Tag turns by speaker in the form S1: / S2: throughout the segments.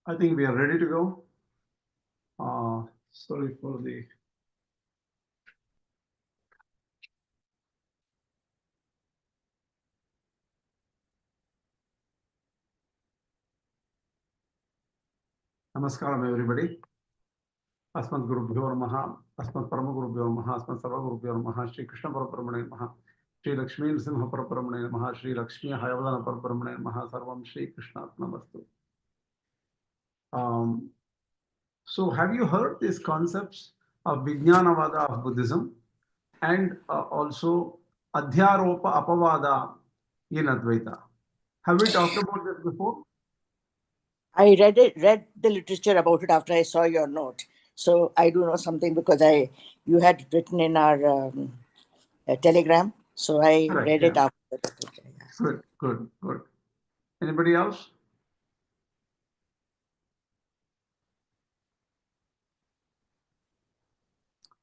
S1: I think we are ready to go. Sorry for the... Namaskaram, everybody. Asmat Guru Bhyo Namaha, Asmat Parama Guru Bhyo Namaha, Asmat Sarva Guru Bhyo Namaha, Shri Krishna Paraparamane Namaha, Shri Lakshmi Nrsimha Paraparamane Namaha, Shri Lakshmi Hayavadana Paraparamane Namaha, Sarvam Shri Krishna Namastu. So have you heard these concepts of Vijñānavāda of Buddhism and also Adhyāropa Apavada in Advaita? Have we talked about this before?
S2: I read the literature about it after I saw your note. So I do know something because you had written in our telegram. So I read it after the literature.
S1: Good. Anybody else?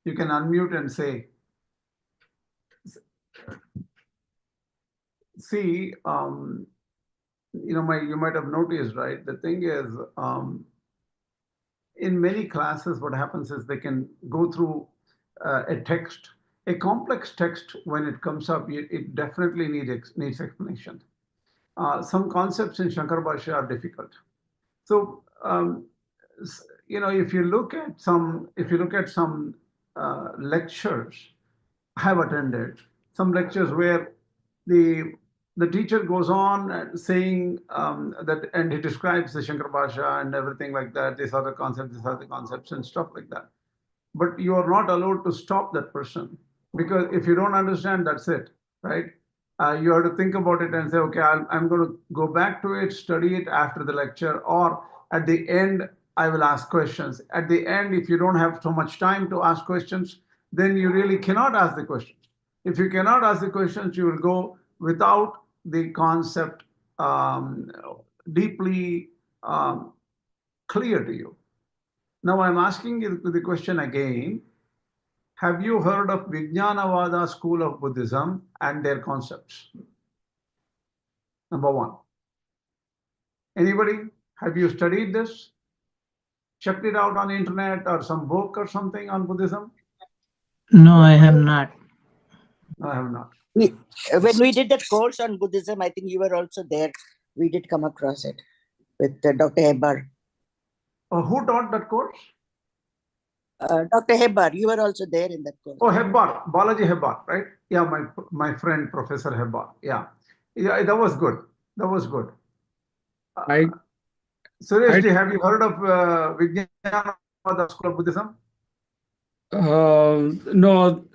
S1: You can unmute and say. See, you might have noticed, right? The thing is, in many classes, what happens is they can go through a text, a complex text. When it comes up, it definitely needs explanation. Some concepts in Śaṅkarācārya are difficult. So, if you look at some lectures I have attended, some lectures where the teacher goes on saying that, and he describes the Śaṅkarācārya and everything like that. These are the concepts and stuff like that. But you are not allowed to stop that person, because if you don't understand, that's it, right? You have to think about it and say, okay, I'm going to go back to it, study it after the lecture, or at the end, I will ask questions. At the end, if you don't have so much time to ask questions, then you really cannot ask the questions. If you cannot ask the questions, you will go without the concept deeply clear to you. Now I'm asking you the question again. Have you heard of Vijñānavāda school of Buddhism and their concepts? Number one. Anybody? Have you studied this? Checked it out on the internet or some book or something on Buddhism?
S3: No, I have not.
S1: No, I have not.
S2: When we did that course on Buddhism, I think you were also there. We did come across it with Dr. Hebbar.
S1: Who taught that course?
S2: Dr. Hebbar, you were also there in that course.
S1: Oh, Hebbar, Balaji Hebbar, right? Yeah, my friend, Professor Hebbar. Yeah, that was good. Seriously, have you heard of Vijñānavāda school of Buddhism?
S4: No,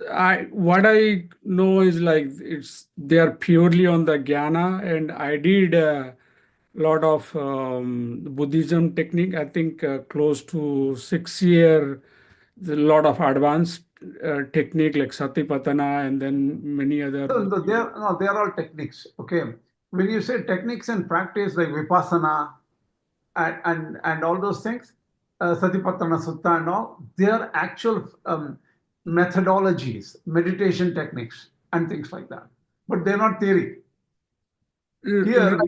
S4: what I know is like they are purely on the jnana, and I did a lot of Buddhism technique. I think close to 6 year, a lot of advanced technique like Satipatthana and then many other.
S1: No, they are all techniques. Okay, when you say techniques and practice like Vipassana and all those things, Satipatthana Sutta and all, they are actual methodologies, meditation techniques and things like that. But they're not theory. Here,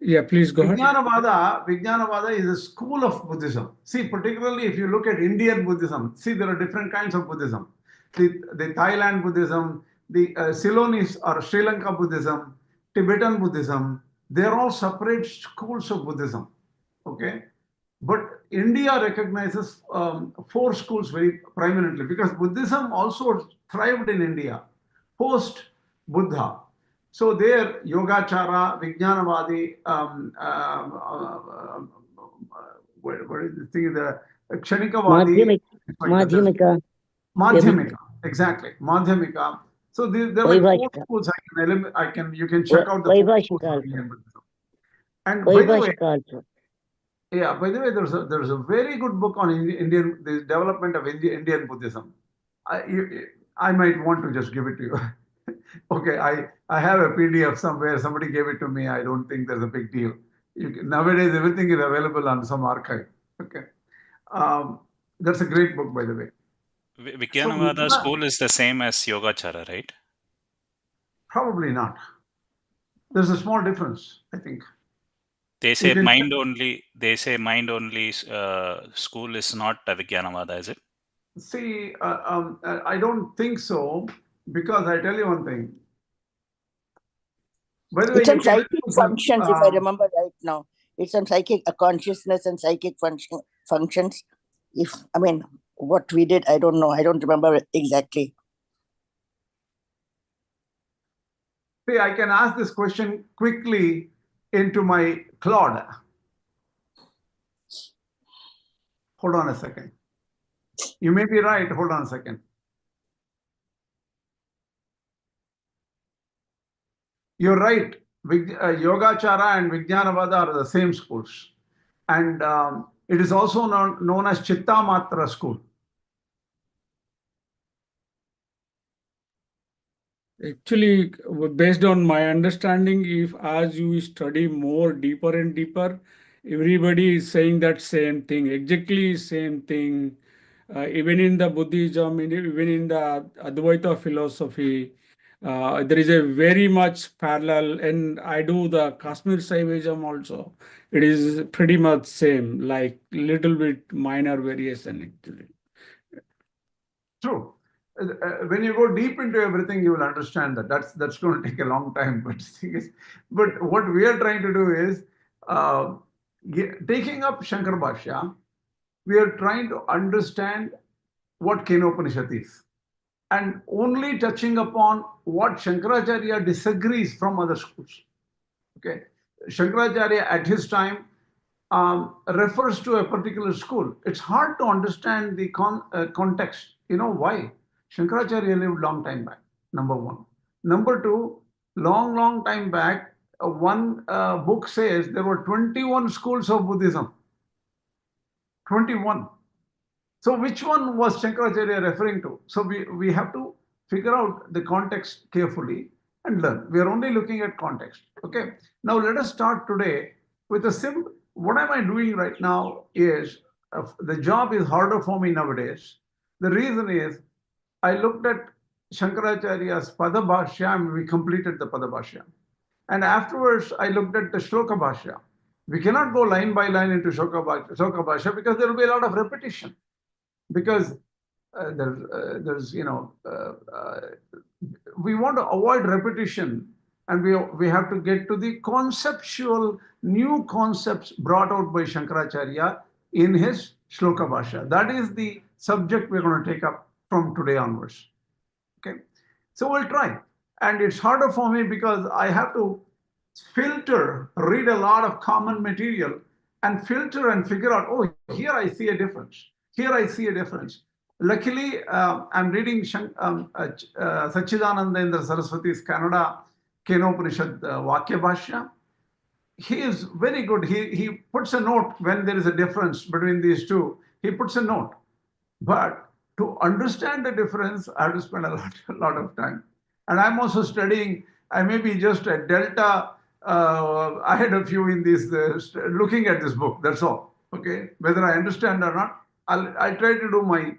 S4: yeah, please go ahead.
S1: Vijñānavāda is a school of Buddhism. See, particularly if you look at Indian Buddhism, see, there are different kinds of Buddhism. The Thailand Buddhism, the Ceylonese or Sri Lanka Buddhism, Tibetan Buddhism, they're all separate schools of Buddhism. Okay, but India recognizes 4 schools very prominently, because Buddhism also thrived in India post Buddha. So there, Yogācāra, Vijñānavādi, what is the thing? The Kshanikavādi, Madhyamika, exactly, Madhyamika. So there are like 4 schools. You can check out the 4 schools of Indian Buddhism. And by the way, there's a very good book on the development of Indian Buddhism. I might want to just give it to you. Okay, I have a PDF somewhere. Somebody gave it to me. I don't think there's a big deal. Nowadays, everything is available on some archive. Okay, that's a great book, by the way.
S5: Vijñānavāda school is the same as Yogācāra, right?
S1: Probably not. There's a small difference, I think.
S5: They
S1: You
S5: say
S1: can
S5: mind only. They say mind only school is not a Vijñānavāda, is it?
S1: see. I don't think so, because I tell you one thing. By the way,
S2: It's
S1: you
S2: on
S1: can
S2: psychic
S1: use
S2: functions, if I remember right now. It's on psychic consciousness and psychic functions. What we did, I don't know. I don't remember exactly.
S1: See, I can ask this question quickly into my Claude. Hold on a second. You may be right. Hold on a second. You're right. Yogācāra and Vijñānavāda are the same schools. And it is also known as Chittamatra school.
S4: Actually, based on my understanding, if as you study more deeper and deeper, everybody is saying that same thing, exactly same thing. Even in the Buddhism, even in the Advaita philosophy, there is a very much parallel. And I do the Kashmir Saivism also. It is pretty much same, like little bit minor variation actually.
S1: True. When you go deep into everything, you will understand that. That's going to take a long time. But what we are trying to do is taking up Shankara Bhashya, we are trying to understand what Kena Upaniṣad is, and only touching upon what Śaṅkarācārya disagrees from other schools. Okay, Śaṅkarācārya at his time refers to a particular school. It's hard to understand the context. You know why? Śaṅkarācārya lived long time back, number one. Number two, long time back, one book says there were 21 schools of Buddhism. 21. So which one was Śaṅkarācārya referring to? So we have to figure out the context carefully and learn. We are only looking at context. Okay. Now let us start today with a simple. What am I doing right now is the job is harder for me nowadays. The reason is I looked at Śaṅkarācārya's Padabhashya and we completed the Padabhashya. And afterwards, I looked at the Shloka Bhashya. We cannot go line by line into Shloka Bhashya because there will be a lot of repetition. Because there's we want to avoid repetition, and we have to get to the conceptual new concepts brought out by Śaṅkarācārya in his Shloka Bhashya. That is the subject we're going to take up from today onwards. Okay, so we'll try, and it's harder for me because I have to read a lot of common material, and filter and figure out, oh, here I see a difference. Here I see a difference. Luckily, I'm reading Sachidanandendra Saraswati's Kannada Kena Upaniṣad Vakya Bhashya. He is very good. He puts a note when there is a difference between these two. He puts a note. But to understand the difference, I have to spend a lot of time. And I'm also studying. I may be just a delta ahead of you in this, looking at this book. That's all. Okay, whether I understand or not, I'll try to do my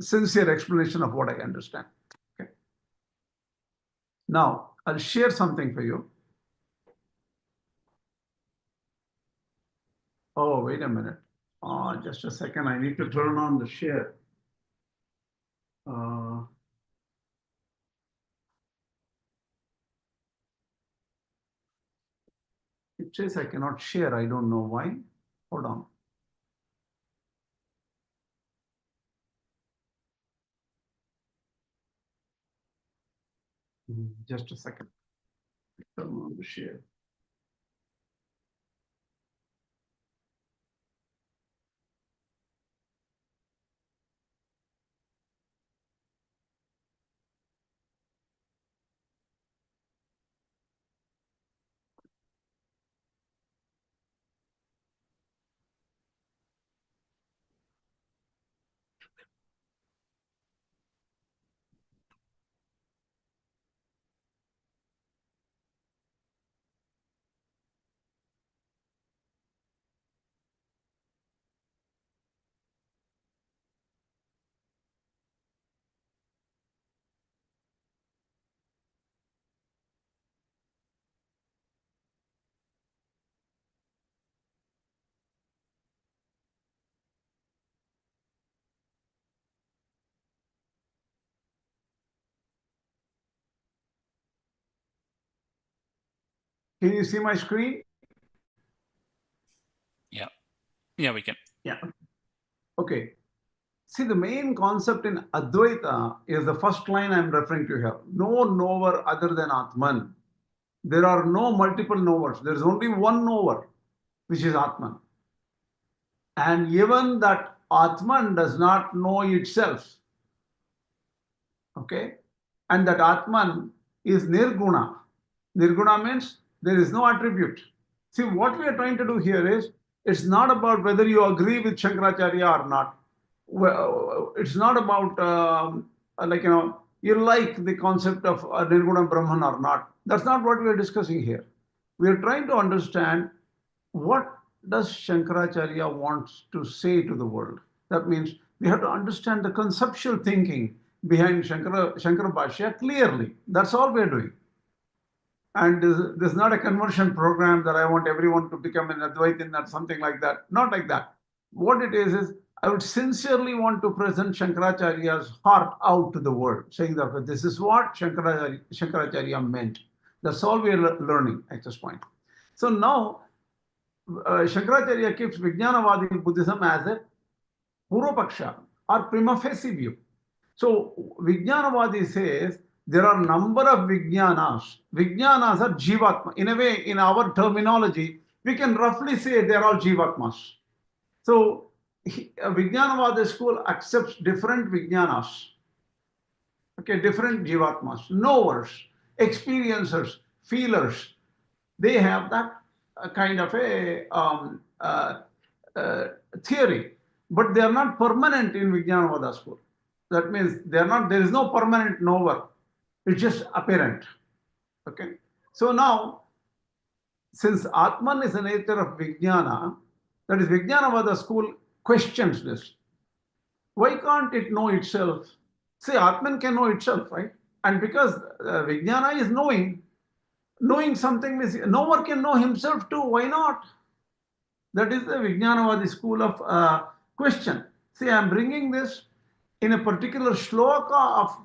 S1: sincere explanation of what I understand. Okay. Now I'll share something for you. Oh, wait a minute. Just a second. I need to turn on the share. It says I cannot share. I don't know why. Hold on. Just a second. Turn on the share. Can you see my screen?
S5: Yeah, we can.
S1: Yeah. Okay. See, the main concept in Advaita is the first line I'm referring to here. No knower other than Ātman. There are no multiple knowers. There is only one knower, which is Ātman. And even that Ātman does not know itself. Okay? And that Ātman is Nirguṇa. Nirguṇa means there is no attribute. See, what we are trying to do here is, it's not about whether you agree with Śaṅkarācārya or not. Well, it's not about you like the concept of Nirguna Brahman or not. That's not what we are discussing here. We are trying to understand what does Śaṅkarācārya wants to say to the world. That means we have to understand the conceptual thinking behind Śaṅkara Bhashya clearly. That's all we are doing. And this is not a conversion program that I want everyone to become an Advaitin or something like that. Not like that. What it is I would sincerely want to present Śaṅkarācārya's heart out to the world, saying that this is what Śaṅkarācārya meant. That's all we are learning at this point. So now, Śaṅkarācārya keeps Vijñānavāda Buddhism as a Purvapaksha or prima facie view. So Vijñānavāda says there are a number of Vijñānas. Vijñānas are Jīvātmā. In a way, in our terminology, we can roughly say they are all Jīvātmas. So Vijñānavāda school accepts different Vijñānas, okay, different Jīvātmas, knowers, experiencers, feelers. They have that kind of a theory, but they are not permanent in Vijñānavāda school. That means they are not. There is no permanent knower. It's just apparent. Okay. So now, since Ātman is the nature of Vijñāna, that is Vijñānavāda school questions this. Why can't it know itself? See, Ātman can know itself, right? And because Vijñāna is knowing something means no one can know himself too. Why not? That is the Vijñānavāda school of question. See, I'm bringing this in a particular shloka of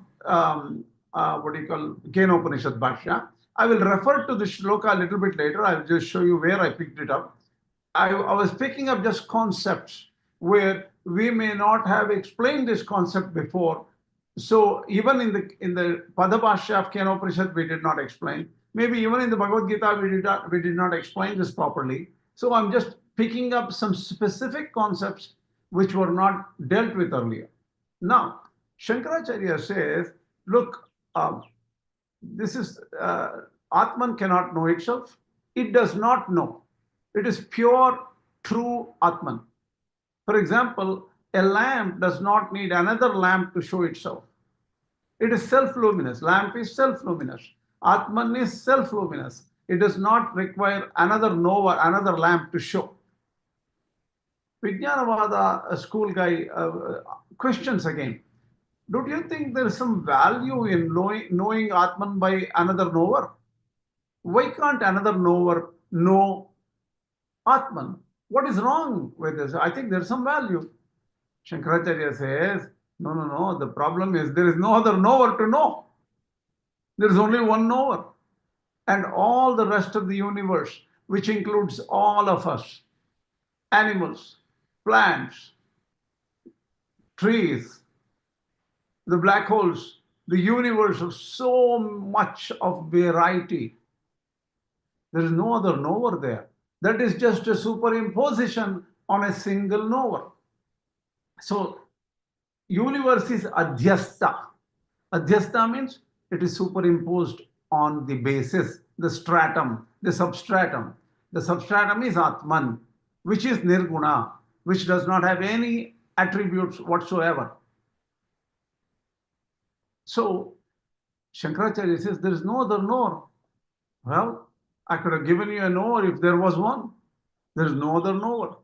S1: Kena Upaniṣad Bhashya. I will refer to the shloka a little bit later. I'll just show you where I picked it up. I was picking up just concepts where we may not have explained this concept before. So even in the Pada Bhashya of Kena Upaniṣad, we did not explain. Maybe even in the Bhagavad Gita, we did not explain this properly. So I'm just picking up some specific concepts which were not dealt with earlier. Now, Śaṅkarācārya says, look, this is Ātman cannot know itself. It does not know. It is pure, true Ātman. For example, a lamp does not need another lamp to show itself. It is self-luminous. Lamp is self-luminous. Ātman is self-luminous. It does not require another knower, another lamp to show. Vijñānavāda, a school guy, questions again. Don't you think there is some value in knowing Ātman by another knower? Why can't another knower know Ātman? What is wrong with this? I think there's some value. Śaṅkarācārya says, no. The problem is there is no other knower to know. There is only one knower. And all the rest of the universe, which includes all of us, animals, plants, trees, the black holes, the universe of so much of variety. There is no other knower there. That is just a superimposition on a single knower. So, universe is Adhyāsa. Adhyāsa means it is superimposed on the basis, the stratum, the substratum. The substratum is Ātman, which is Nirguṇa, which does not have any attributes whatsoever. So, Śaṅkarācārya says there is no other knower. Well, I could have given you a knower if there was one. There is no other knower.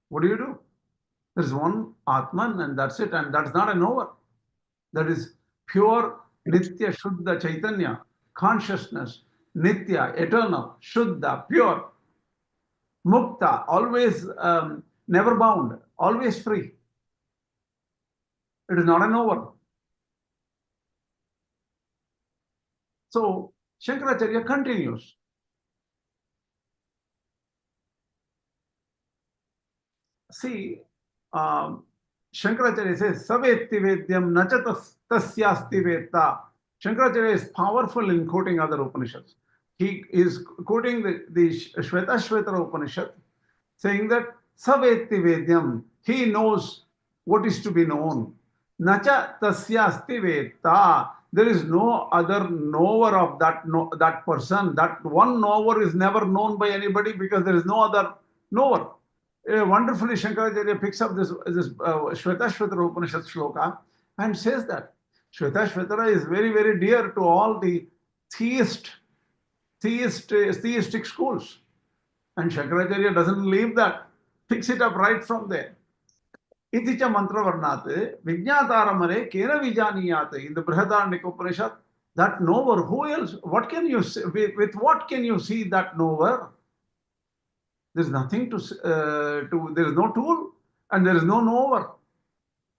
S1: What do? There is one Ātman and that's it. And that's not a knower. That is pure Nitya Shuddha Chaitanya, consciousness, Nitya, eternal, Shuddha, pure, Mukta, always never bound, always free. It is not a knower. So Śaṅkarācārya continues. see, Śaṅkarācārya says, Savetti Vedyam nacha tasyasti vetta. Śaṅkarācārya is powerful in quoting other Upanishads. He is quoting the Shvetashvetara Upanishad, saying that Savetti Vedyam, he knows what is to be known. Nacha tasyasti vetta. There is no other knower of that person. That one knower is never known by anybody because there is no other knower. Wonderfully, Śaṅkarācārya picks up this Shvetashvetara Upanishad shloka and says that Shvetashvetara is very, very dear to all the theistic schools. And Śaṅkarācārya doesn't leave that, picks it up right from there. Iti cha mantravarnate vijñātāramare kena vijñāniyate. In the Brihadaranyaka Upanishad, that knower, who else? What can you see? With what can you see that knower? There's nothing there is no tool and there is no knower.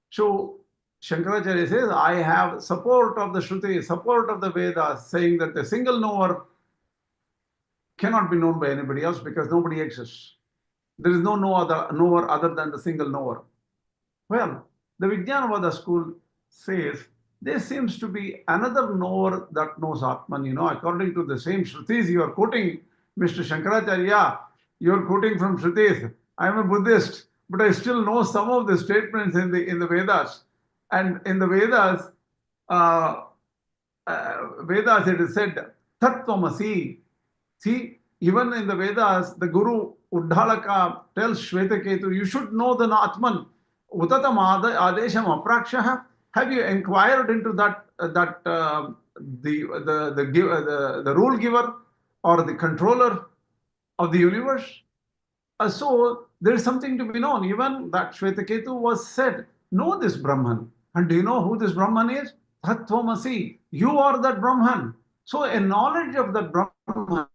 S1: So Śaṅkarācārya says, I have support of the Shruti, support of the Vedas, saying that the single knower cannot be known by anybody else because nobody exists. There is no other knower other than the single knower. Well, the Vijñānavāda school says there seems to be another knower that knows Ātman. According to the same Shrutis you are quoting, Mr. Śaṅkarācārya, you are quoting from Shrutis. I am a Buddhist, but I still know some of the statements in the Vedas. And in the Vedas, it is said, Tattvamasi. See, even in the Vedas, the Guru Uddhalaka tells Shvetaketu, you should know the Ātman. Utatam adesham aprakshaha. Have you inquired into the rule giver or the controller of the universe? So there is something to be known. Even that Shvetaketu was said, know this Brahman. And do you know who this Brahman is? Tattvamasi. You are that Brahman. So a knowledge of that Brahman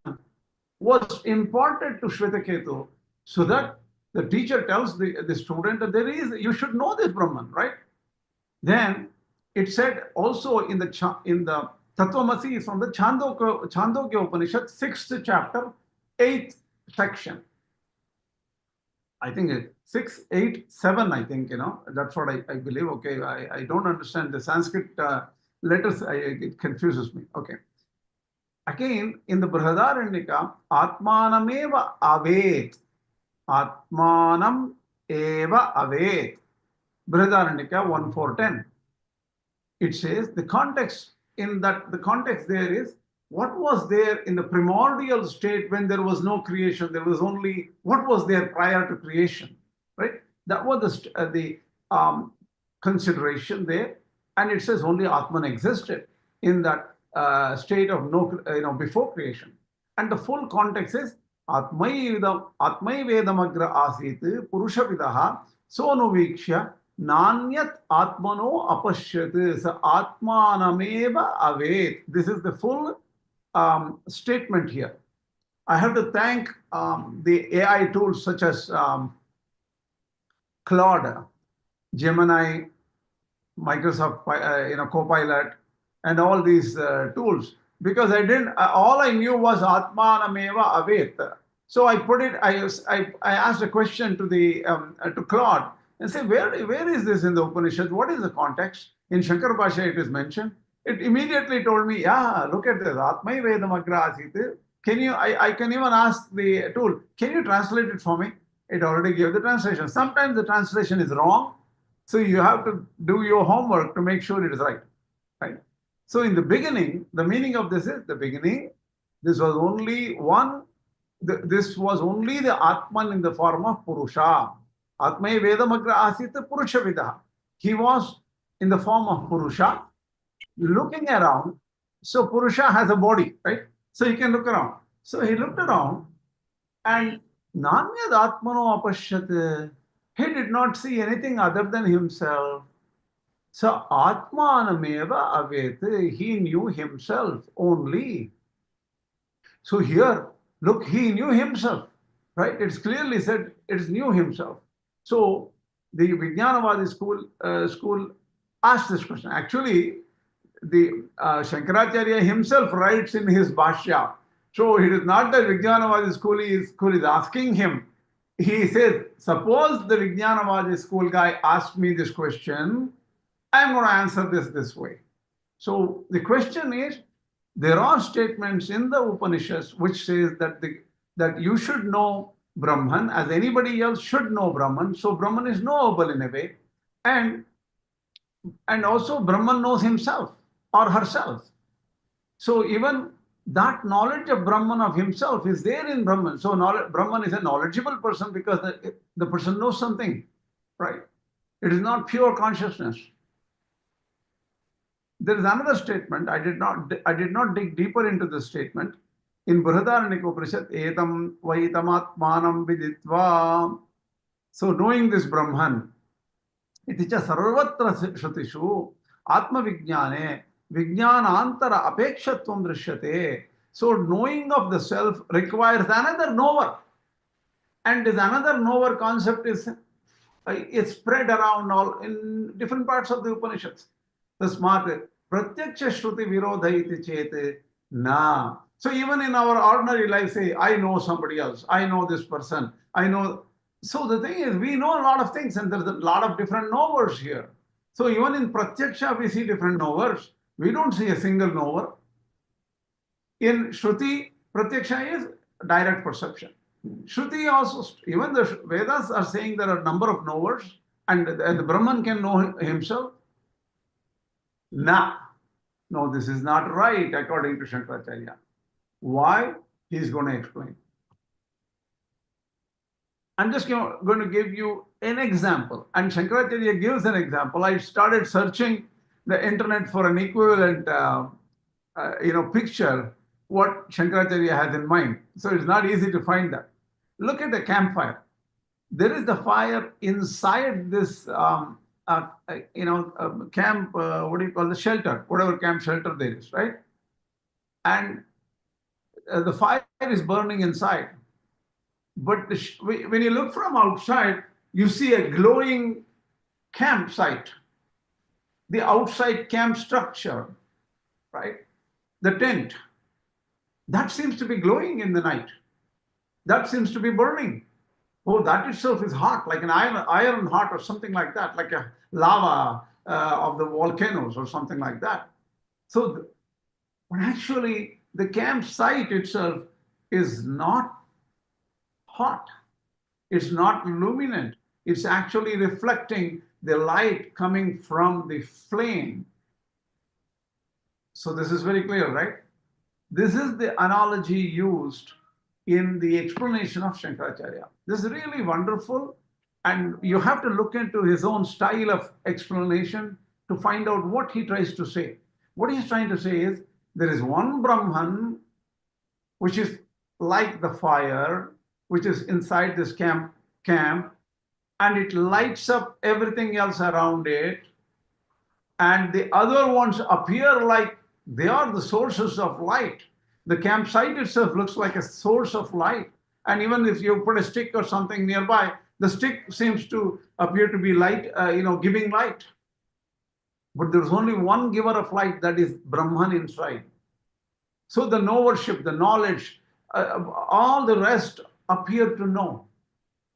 S1: was imparted to Shvetaketu so that the teacher tells the student that you should know this Brahman, right? Then it said also in the Tattvamasi from the Chandogya Upanishad, 6th chapter, 8th section. I think 6, 8, 7, I think, that's what I believe. Okay, I don't understand the Sanskrit letters, it confuses me. Okay. Again, in the Brihadaranyaka, Ātmanameva avet. Ātmanam eva avet. Brihadaranyaka 1.4.10. It says the context there is what was there in the primordial state when there was no creation. There was only what was there prior to creation, right? That was the consideration there, and it says only Ātman existed in that state of before creation. And the full context is Ātmai Vedamagra Asit Purushavidaha Sonuvikshya Nanyat Ātmano Apashyat. So Ātmanameva Avet. This is the full statement here. I have to thank the AI tools such as Claude, Gemini, Microsoft Copilot, and all these tools, because all I knew was Ātmanameva Avet. So I put it, I asked a question to Claude and say, where is this in the Upanishad? What is the context? In Śaṅkara Bhashya it is mentioned. It immediately told me, yeah, look at this, Ātmai Vedamagra Asit. I can even ask the tool, can you translate it for me? It already gave the translation. Sometimes the translation is wrong, so you have to do your homework to make sure it is right. So in the beginning, the meaning of this is, this was only the Ātman in the form of Purusha. Ātmai Vedamagra Asit Purushavidaha. He was in the form of Purusha, looking around. So Purusha has a body, right? So he can look around. So he looked around and Nanyad Ātmano Apashyat. He did not see anything other than himself. So Ātmanameva Avet. He knew himself only. So here, look, he knew himself, right? It's clearly said it knew himself. So the Vijñānavāda school asked this question. Actually, the Śaṅkarācārya himself writes in his Bhashya. So it is not that Vijñānavāda school is asking him, he says, suppose the Vijñānavāda school guy asked me this question, I'm going to answer this way. So the question is, there are statements in the Upanishads which says that you should know Brahman as anybody else should know Brahman. So Brahman is knowable in a way. And also Brahman knows himself or herself. So even that knowledge of Brahman of himself is there in Brahman. So Brahman is a knowledgeable person because the person knows something, right? It is not pure consciousness. There is another statement. I did not dig deeper into this statement. In Upanishad, etam vaitam viditva. So knowing this Brahman, iti cha sarvatra shrutishu atma vijñāne vijñānāntara apekshatvam drishyate. So knowing of the self requires another knower. And this another knower concept is spread around all in different parts of the Upanishads. Tasmat pratyaksha shruti virodha iti chete na. So even in our ordinary life, say, I know somebody else, I know this person, I know. So the thing is, we know a lot of things and there's a lot of different knowers here. So even in pratyaksha, we see different knowers. We don't see a single knower. In Shruti, pratyaksha is direct perception. Shruti also, even the Vedas are saying there are a number of knowers and the Brahman can know himself. No, this is not right according to Śaṅkarācārya. Why? He is going to explain. I'm just going to give you an example. And Śaṅkarācārya gives an example. I started searching the internet for an equivalent picture what Śaṅkarācārya has in mind. So it's not easy to find that. Look at the campfire. There is the fire inside this camp, what do you call the shelter, whatever camp shelter there is, right? And the fire is burning inside. But when you look from outside, you see a glowing campsite, the outside camp structure, right? The tent. That seems to be glowing in the night. That seems to be burning. Oh, that itself is hot, like an iron hot or something like that, like a lava of the volcanoes or something like that. So, but actually, the campsite itself is not hot. It's not luminant. It's actually reflecting the light coming from the flame. So this is very clear, right? This is the analogy used in the explanation of Śaṅkarācārya. This is really wonderful, and you have to look into his own style of explanation to find out what he tries to say. What he's trying to say is, there is one Brahman, which is like the fire, which is inside this camp, and it lights up everything else around it, and the other ones appear like they are the sources of light. The campsite itself looks like a source of light. And even if you put a stick or something nearby, the stick seems to appear to be light, giving light. But there's only one giver of light, that is Brahman inside. So the knowership, the knowledge, all the rest appear to know,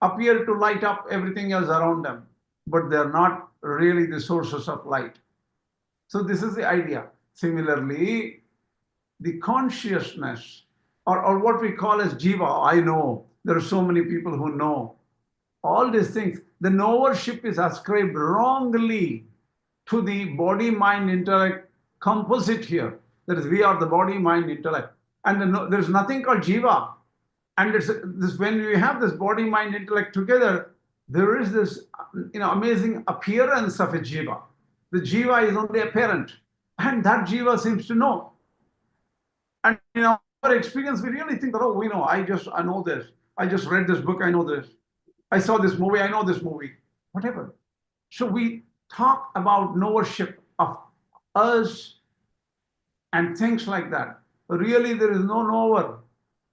S1: appear to light up everything else around them, but they're not really the sources of light. So this is the idea. Similarly, the consciousness, or what we call as Jiva, I know, there are so many people who know. All these things, the knowership is ascribed wrongly to the body, mind, intellect composite here. That is, we are the body, mind, intellect. And there's nothing called Jiva. And when we have this body, mind, intellect together, there is this amazing appearance of a Jiva. The Jiva is only apparent. And that Jiva seems to know. And in our experience, we really think that, oh, we know, I know this. I just read this book, I know this. I saw this movie, I know this movie. Whatever. So we talk about knowership of us and things like that. Really, there is no knower.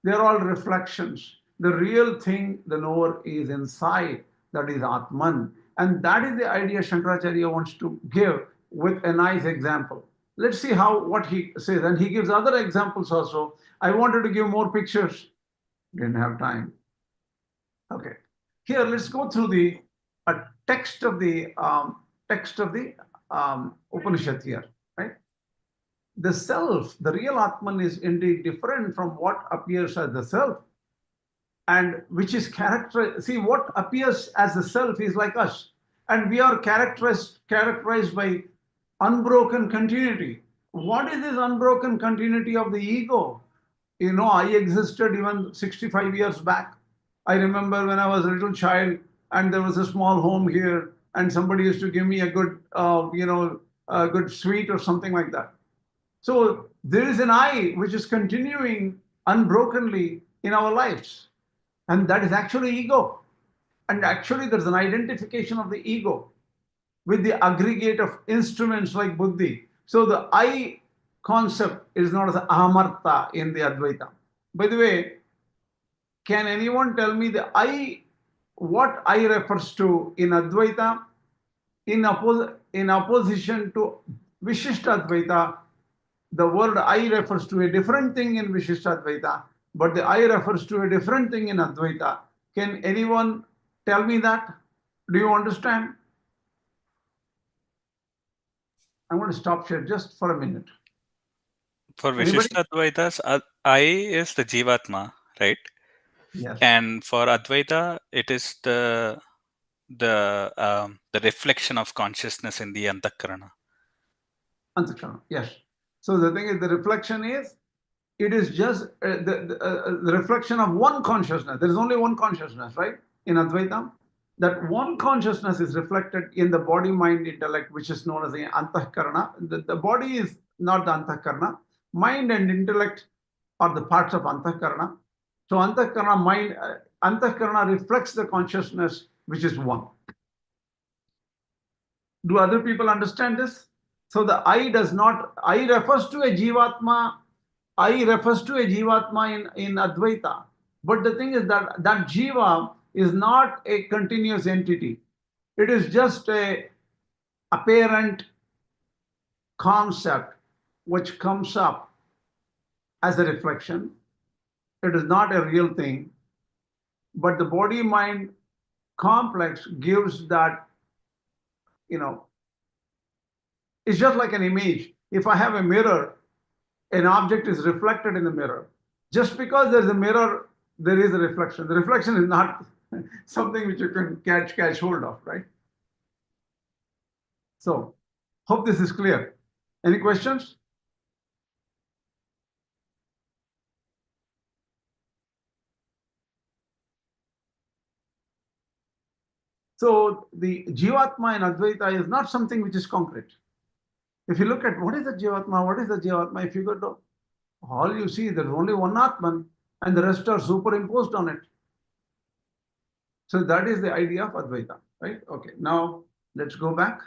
S1: They're all reflections. The real thing, the knower, is inside. That is Ātman. And that is the idea Śaṅkarācārya wants to give with a nice example. Let's see what he says. And he gives other examples also. I wanted to give more pictures. Didn't have time. Okay. here let's go through the text of the Upanishad here, right? The self, the real Ātman, is indeed different from what appears as the self, and which is characterized. See, what appears as the self is like us, and we are characterized by unbroken continuity. What is this unbroken continuity of the ego? You know, I existed even 65 years back. I remember when I was a little child, and there was a small home here, and somebody used to give me a good, a good sweet or something like that. So there is an I which is continuing unbrokenly in our lives, and that is actually ego. And actually, there's an identification of the ego with the aggregate of instruments like buddhi. So the I concept is known as ahamarta in the Advaita. By the way, can anyone tell me what I refers to in Advaita in opposition to Vishishtadvaita? The word I refers to a different thing in Vishishtadvaita, but the I refers to a different thing in Advaita. Can anyone tell me that? Do you understand? I'm going to stop here just for a minute.
S5: For
S1: Anybody?
S5: Vishishtadvaitas, I is the Jīvātmā, right?
S1: Yes.
S5: And for Advaita, it is the reflection of consciousness in the Antakarana.
S1: Antakarana, yes. So the thing is, the reflection is, it is just the reflection of one consciousness. There is only one consciousness, right? In Advaita, that one consciousness is reflected in the body, mind, intellect, which is known as the Antakarana. The body is not the Antakarana. Mind and intellect are the parts of Antakarana. So Antakarana reflects the consciousness which is one. Do other people understand this? So the I refers to a Jīvātmā. I refers to a Jīvātmā in Advaita. But the thing is that Jiva is not a continuous entity. It is just a apparent concept which comes up as a reflection. It is not a real thing. But the body-mind complex gives that, it's just like an image. If I have a mirror, an object is reflected in the mirror. Just because there's a mirror, there is a reflection. The reflection is not something which you can catch hold of, right? So, hope this is clear. Any questions? So, the Jīvātmā in Advaita is not something which is concrete. If you look at what is the Jīvātmā, if you go to all you see, there's only one Ātman and the rest are superimposed on it. So that is the idea of Advaita, right? Okay, now let's go back.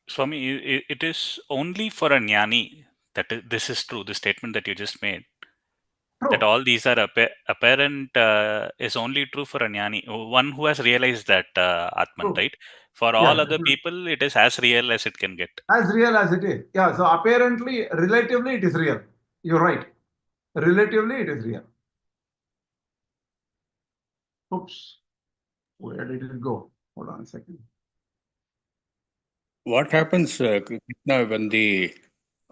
S5: Swami, it is only for a jnani that this is true, the statement that you just made.
S1: True.
S5: That all these are apparent is only true for a jnani, one who has realized that Ātman,
S1: True.
S5: right? For all other people, it is as real as it can get.
S1: As real as it is. Yeah, so apparently, relatively, it is real. You're right. Relatively, it is real. Oops. Where did it go? Hold on a second.
S6: What happens, Krishna, when the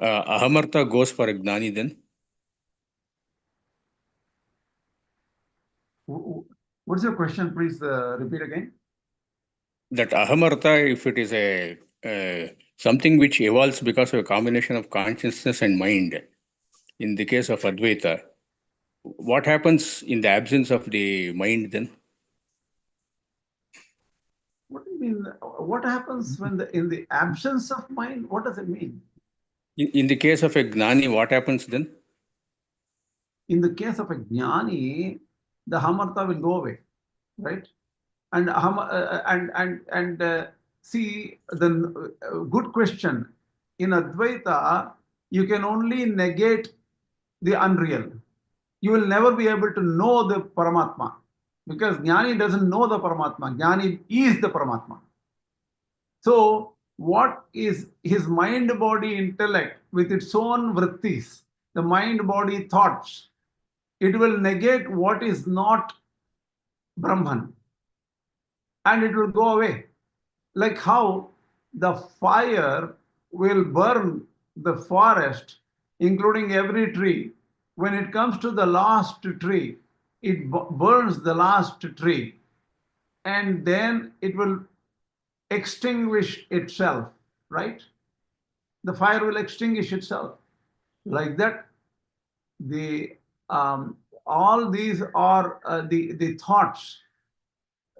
S6: ahamarta goes for a gnani then?
S1: What's your question? Please repeat again.
S6: That ahamarta, if it is a something which evolves because of a combination of consciousness and mind, in the case of Advaita, what happens in the absence of the mind then?
S1: What do you mean? What happens when in the absence of mind? What does it mean?
S6: In the case of a gnani, what happens then?
S1: In the case of a jnani, the hamarta will go away, right? And see, the good question. In Advaita, you can only negate the unreal. You will never be able to know the Paramatma, because Jnani doesn't know the Paramatma. Jnani is the Paramatma. So what is his mind, body, intellect with its own vrittis, the mind, body, thoughts, it will negate what is not Brahman, and it will go away. Like how the fire will burn the forest, including every tree. When it comes to the last tree, it burns the last tree, and then it will extinguish itself, right? The fire will extinguish itself. Like that, the all these are the thoughts.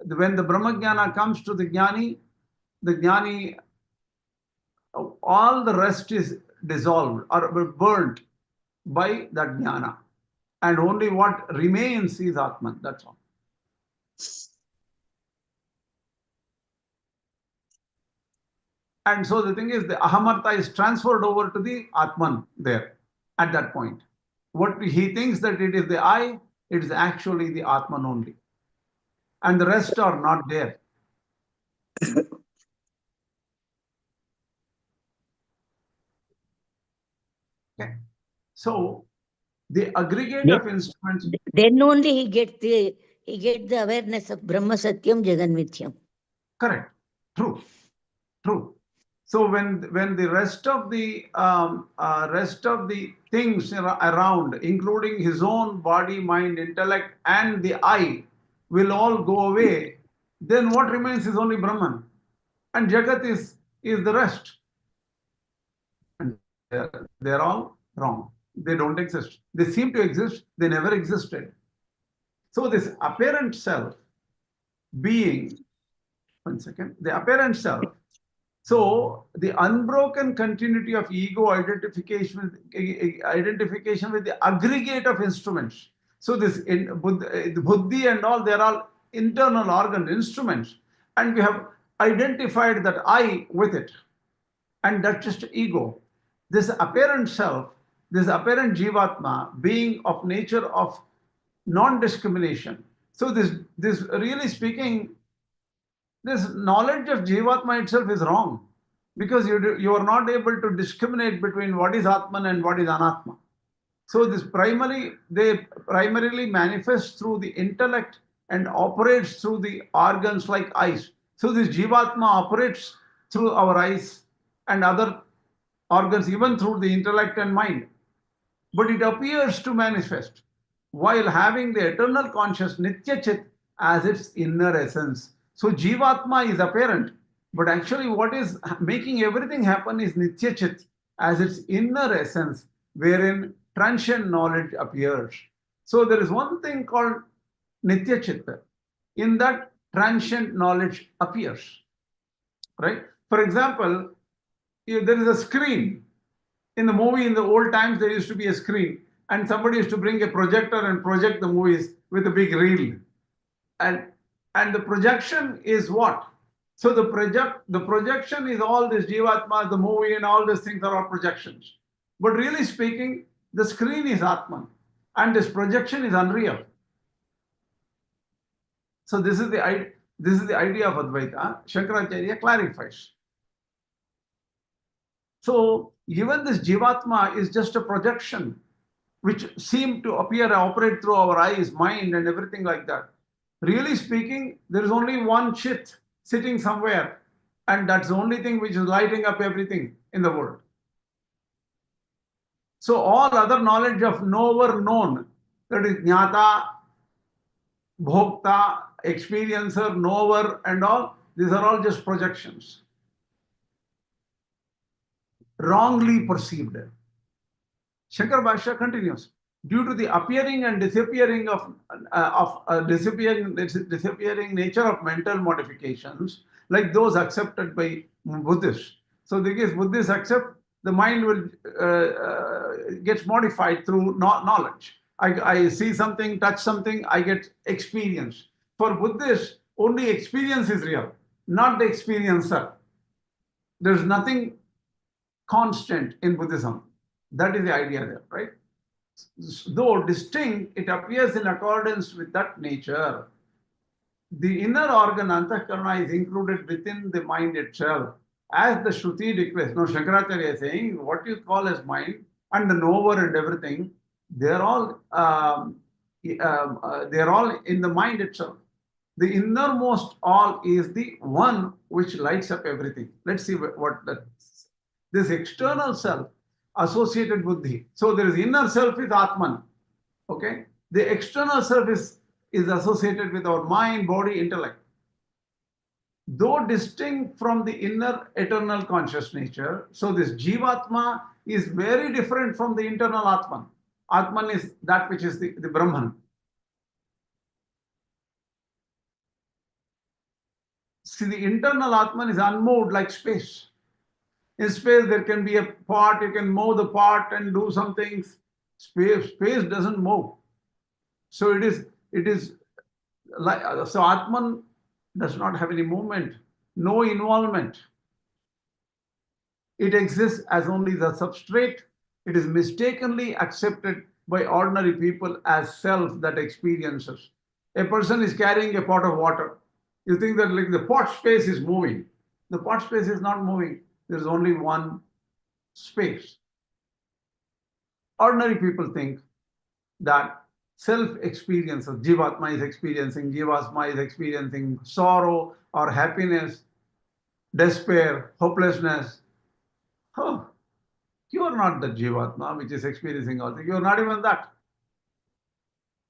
S1: When the Brahmajnana comes to the Jnani, all the rest is dissolved or burnt by that Jnana. And only what remains is Ātman, that's all. And so the thing is, the Ahamartha is transferred over to the Ātman there at that point. What he thinks that it is the I, it is actually the Ātman only. And the rest are not there. Okay. So the aggregate of instruments.
S7: Then only he gets the awareness of Brahma Satyam Jagan Mithyam.
S1: Correct. True. So when the rest of the things around, including his own body, mind, intellect, and the I, will all go away, then what remains is only Brahman, and Jagat is the rest. And they're all wrong. They don't exist. They seem to exist. They never existed. So this apparent self being, one second, the apparent self. So the unbroken continuity of ego identification with the aggregate of instruments. So this the buddhi and all, they're all internal organ instruments, and we have identified that I with it, and that's just ego. This apparent self, this apparent Jīvātmā, being of nature of non-discrimination. So this really speaking, this knowledge of Jīvātmā itself is wrong, because you are not able to discriminate between what is Ātman and what is Anatma. So they primarily manifest through the intellect and operates through the organs like eyes. So this Jīvātmā operates through our eyes and other organs, even through the intellect and mind. But it appears to manifest while having the eternal conscious Nitya Chit as its inner essence. So Jīvātmā is apparent, but actually what is making everything happen is Nitya Chit as its inner essence, wherein transient knowledge appears. So there is one thing called Nitya Chitta. In that, transient knowledge appears, right? For example, if there is a screen. In the movie, in the old times, there used to be a screen, and somebody used to bring a projector and project the movies with a big reel. And the projection is what? So the projection is all this Jīvātmā, the movie, and all these things are all projections. But really speaking, the screen is Ātman, and this projection is unreal. So this is the idea of Advaita. Śaṅkarācārya clarifies. So even this Jīvātmā is just a projection which seem to appear and operate through our eyes, mind, and everything like that. Really speaking, there is only one Chit sitting somewhere, and that's the only thing which is lighting up everything in the world. So all other knowledge of knower, known, that is Jnata, Bhokta, experiencer, knower, and all, these are all just projections. Wrongly perceived. Śaṅkara Bhashya continues. Due to the appearing and disappearing disappearing nature of mental modifications, like those accepted by Buddhists. So because Buddhists accept, the mind will gets modified through knowledge. I see something, touch something, I get experience. For Buddhists, only experience is real, not the experiencer. There's nothing constant in Buddhism. That is the idea there, right? Though distinct, it appears in accordance with that nature. The inner organ, Antahkarana, is included within the mind itself, as the Shruti declares. Now, Śaṅkarācārya is saying, what you call as mind and the knower and everything, they're all in the mind itself. The innermost all is the one which lights up everything. Let's see what that is. This external self associated buddhi. So there is inner self is Ātman. Okay. The external self is associated with our mind, body, intellect. Though distinct from the inner eternal conscious nature, so this Jīvātmā is very different from the internal Ātman. Ātman is that which is the Brahman. See, the internal Ātman is unmoved like space. In space, there can be a part, you can move the part and do some things. Space doesn't move. So it is like, so Ātman does not have any movement, no involvement. It exists as only the substrate. It is mistakenly accepted by ordinary people as self that experiences. A person is carrying a pot of water. You think that like the pot space is moving. The pot space is not moving. There is only one space. Ordinary people think that self-experience of Jīvātmā is experiencing, Jīvātmā is experiencing sorrow or happiness, despair, hopelessness. Oh, you are not the Jīvātmā which is experiencing all things. You are not even that.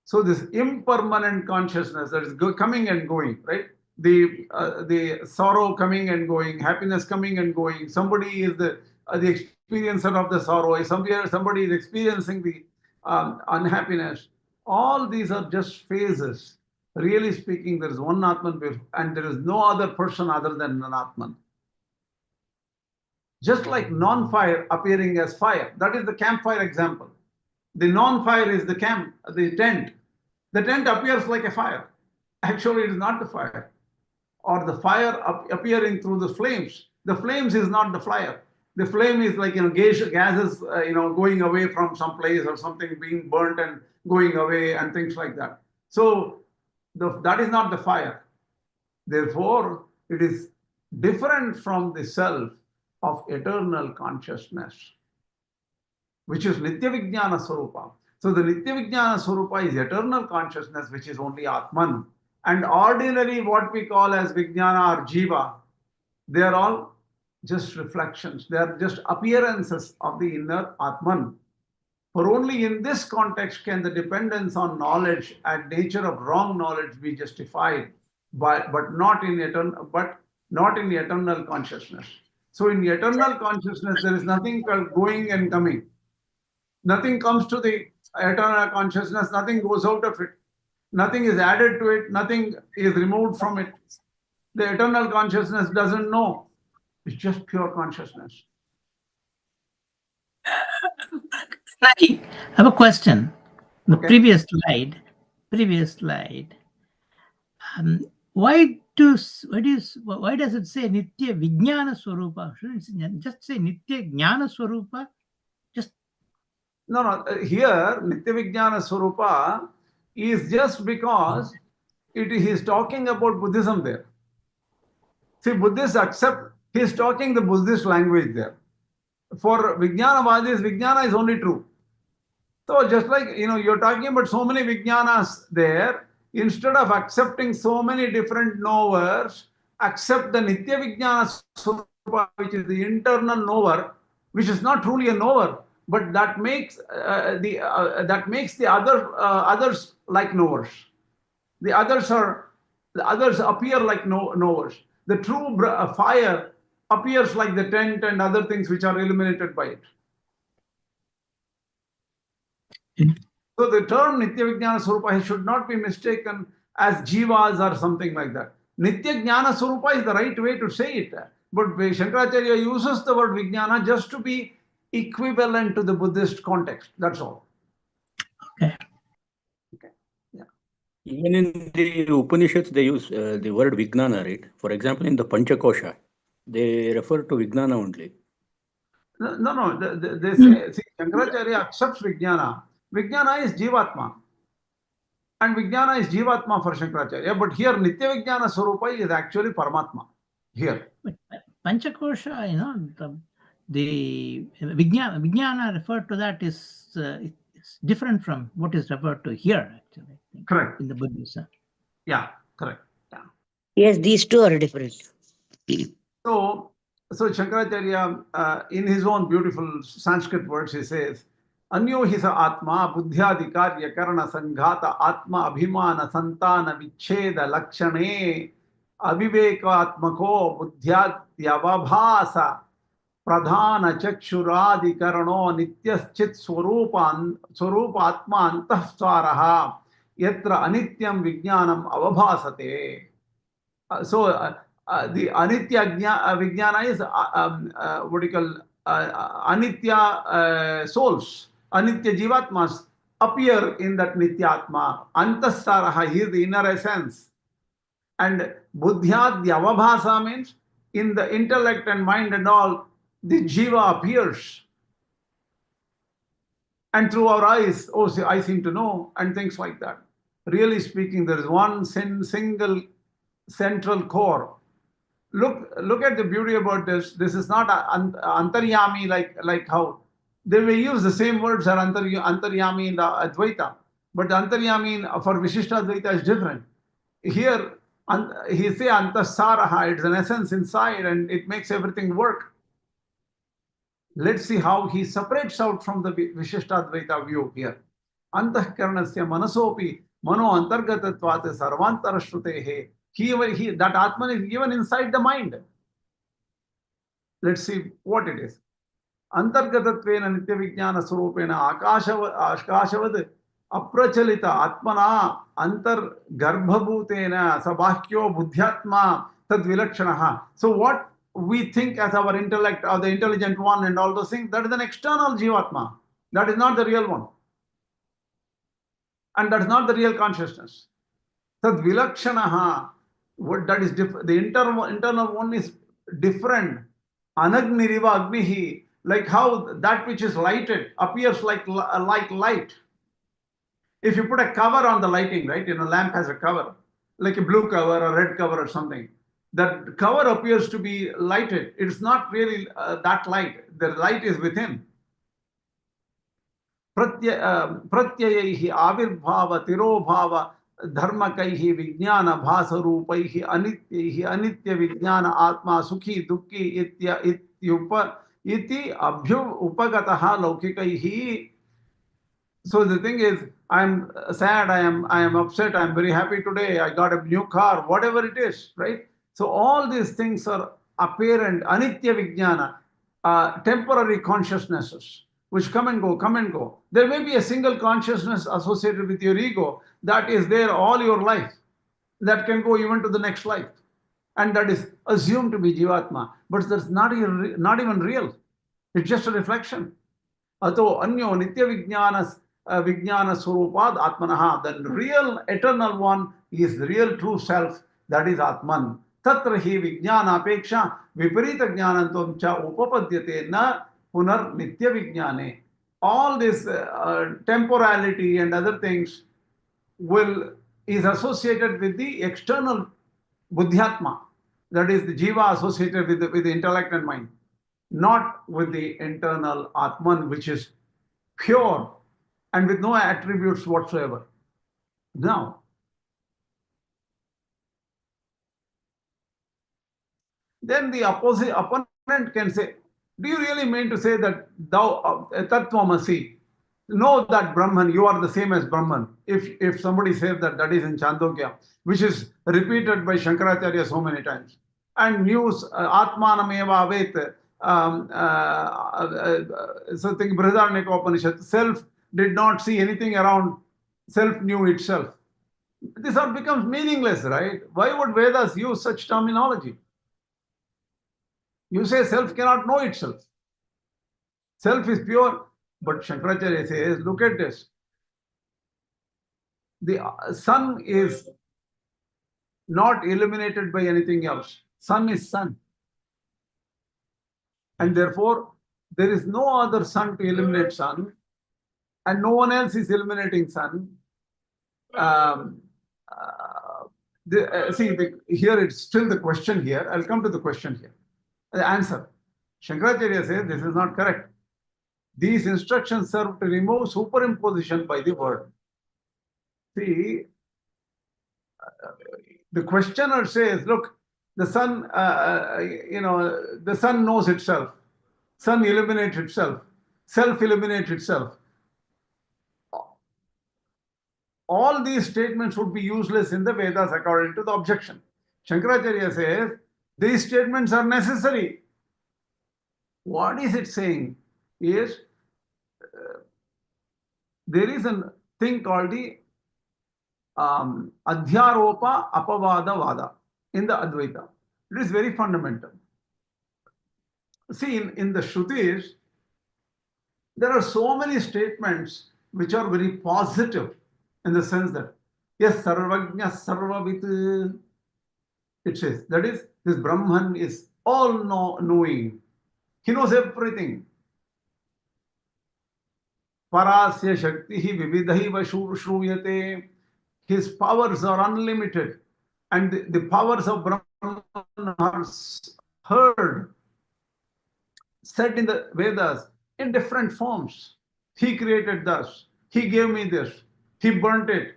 S1: So this impermanent consciousness that is coming and going, right? The sorrow coming and going, happiness coming and going. Somebody is the experiencer of the sorrow. Somebody is experiencing the unhappiness. All these are just phases. Really speaking, there is one Ātman and there is no other person other than an Ātman. Just like non-fire appearing as fire. That is the campfire example. The non-fire is the tent. The tent appears like a fire. Actually, it is not the fire. Or the fire appearing through the flames. The flames is not the fire. The flame is like, gases, going away from some place or something being burnt and going away and things like that. So that is not the fire. Therefore, it is different from the self of eternal consciousness, which is Nitya Vijñāna Swarupa. So the Nitya Vijñāna Swarupa is eternal consciousness, which is only Ātman. And ordinary, what we call as Vijñāna or Jiva, they are all just reflections. They are just appearances of the inner Ātman. For only in this context can the dependence on knowledge and nature of wrong knowledge be justified, but not in the eternal consciousness. So in the eternal consciousness, there is nothing going and coming. Nothing comes to the eternal consciousness, nothing goes out of it. Nothing is added to it, nothing is removed from it. The eternal consciousness doesn't know. It's just pure consciousness.
S3: I have a question. The
S1: Okay.
S3: previous slide. Why does it say Nitya Vijñāna Swarupa? Shouldn't it just say Nitya Jnana Swarupa?
S1: No. Here, Nitya Vijñāna Swarupa is just because he is talking about Buddhism there. See, Buddhists accept, he is talking the Buddhist language there. For Vijñānavādins, Vijñāna is only true. So just like, you're talking about so many Vijñānas there, instead of accepting so many different knowers, accept the Nitya Vijñāna Swarupa, which is the internal knower, which is not truly a knower, but that makes the others like knowers. The others appear like knowers. The true fire appears like the tent and other things which are illuminated by it. So the term Nitya Vijñāna Swarupa should not be mistaken as jivas or something like that. Nitya Jnana Swarupa is the right way to say it. But Śaṅkarācārya uses the word Vijñāna just to be equivalent to the Buddhist context. That's all.
S3: Okay.
S1: Yeah.
S6: Even in the Upanishads, they use the word Vijñāna, right? For example, in the Panchakosha, they refer to Vijñāna only.
S1: No. They say, see, Śaṅkarācārya accepts Vijñāna. Vijñāna is Jīvātmā. And Vijñāna is Jīvātmā for Śaṅkarācārya. But here, Nitya Vijñāna Swarupa is actually Paramatma. Here.
S3: But Panchakosha, the Vijñāna referred to that is it's different from what is referred to here, actually.
S1: Correct.
S3: In the Buddhism.
S1: Yeah, correct.
S7: Yes, these two are different.
S1: So Śaṅkarācārya, in his own beautiful Sanskrit words, he says, Anyo hi sa Ātma buddhyādikārya karana sanghāta Ātma abhimāna santana vichcheda lakshane avivekātmako buddhyadyavabhāsa pradhana chakshurādikarano nityaschit swarūpa antahsvaraha yatra anityam vijñānam avabhāsate. The anitya vijnana is what do you call anitya souls, anitya Jīvātmas appear in that nityatma. Antasaraha, he is the inner essence. And buddhyadyavabhasa means in the intellect and mind and all, the jiva appears. And through our eyes, oh, I seem to know, and things like that. Really speaking, there is one single central core. Look at the beauty about this. This is not antaryami like how they may use the same words as antaryami in the Advaita, but antaryami for Vishishtadvaita is different. Here he say antasaraha, it's an essence inside and it makes everything work. Let's see how he separates out from the Vishishtadvaita view here. Antahkaranasya manasopi mano antargatatvat sarvantarashrutehe. That Atman is given inside the mind. Let's see what it is. Antargatatvena nitya vijnana surupena akashavad aprachalita atmana antar garbhabhutena sabahkyo buddhyatma tad vilakshanaha. So what we think as our intellect or the intelligent one and all those things, that is an external Jīvātmā. That is not the real one. And that is not the real consciousness. Tad vilakshanaha. What that is different, the internal one is different. Anagniriva agnihi, like how that which is lighted appears like light. If you put a cover on the lighting, right? A lamp has a cover, like a blue cover or red cover or something. That cover appears to be lighted. It's not really that light. The light is within. Pratyayaihi avirbhava tirobhava dharmakaihi vijnana bhasarupai anitya vijnana atma sukhi dukhi iti abhyu upagataha laukikaihi. So the thing is, I'm sad, I am upset, I'm very happy today, I got a new car, whatever it is, right? So all these things are apparent, anitya vijnana, temporary consciousnesses, which come and go. There may be a single consciousness associated with your ego that is there all your life, that can go even to the next life. And that is assumed to be Jīvātmā, but that's not even real. It's just a reflection. Ato anyo nitya vijnana surupad atmanaha. The real eternal one is the real true self, that is Ātman. Tatra hi vijnana apeksha viparita jnanantam cha upapadyate na punar nitya vijnane. All this temporality and other things is associated with the external buddhyatma, that is the jiva associated with the intellect and mind, not with the internal Atman, which is pure and with no attributes whatsoever. Now, then the opponent can say, do you really mean to say that thou tattvamasi, know that Brahman, you are the same as Brahman? If somebody says that is in Chandogya, which is repeated by Śaṅkarācārya so many times, and news Ātmanameva avet, something Upanishad, self did not see anything around, self knew itself. This all becomes meaningless, right? Why would Vedas use such terminology? You say self cannot know itself. Self is pure. But Śaṅkarācārya says, look at this. The sun is not illuminated by anything else. Sun is sun. And therefore, there is no other sun to illuminate sun, and no one else is illuminating sun. Here it's still the question here. I'll come to the question here. The answer. Śaṅkarācārya says this is not correct. These instructions serve to remove superimposition by the word. See, The questioner says, look, the sun, the sun knows itself. Sun illuminates itself. Self illuminates itself. All these statements would be useless in the Vedas according to the objection. Śaṅkarācārya says, these statements are necessary. What is it saying? Is there is a thing called the Adhyāropa Apavada Vada in the Advaita. It is very fundamental. See, in the Shrutis, there are so many statements which are very positive in the sense that, yes, Sarvajña Sarvavit, it says, that is, this Brahman is all knowing. He knows everything. Parasya Shaktihi Vividhaiva Shruyate. His powers are unlimited, and the powers of Brahman are heard, said in the Vedas in different forms. He created thus, he gave me this, he burnt it.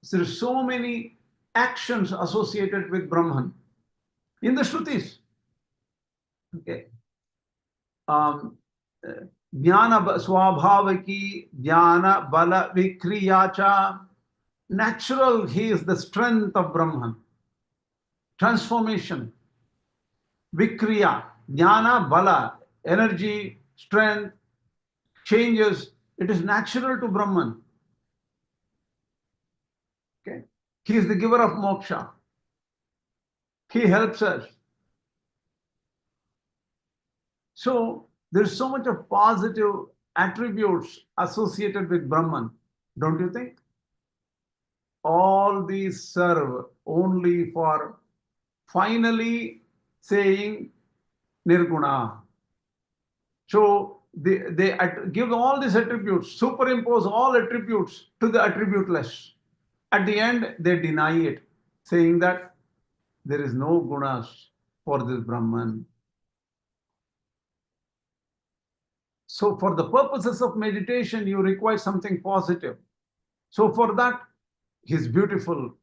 S1: So there are so many actions associated with Brahman in the Shrutis. Okay. Jnana Swabhavaki, Jnana Bala Vikriyacha. Natural, he is the strength of Brahman. Transformation. Vikriya, Jnana Bala, energy, strength, changes. It is natural to Brahman. Okay. He is the giver of moksha. He helps us. So there is so much of positive attributes associated with Brahman, don't you think? All these serve only for finally saying Nirguṇa. So they give all these attributes, superimpose all attributes to the attributeless. At the end, they deny it, saying that there is no gunas for this Brahman. So for the purposes of meditation, you require something positive. So for that, he's beautiful.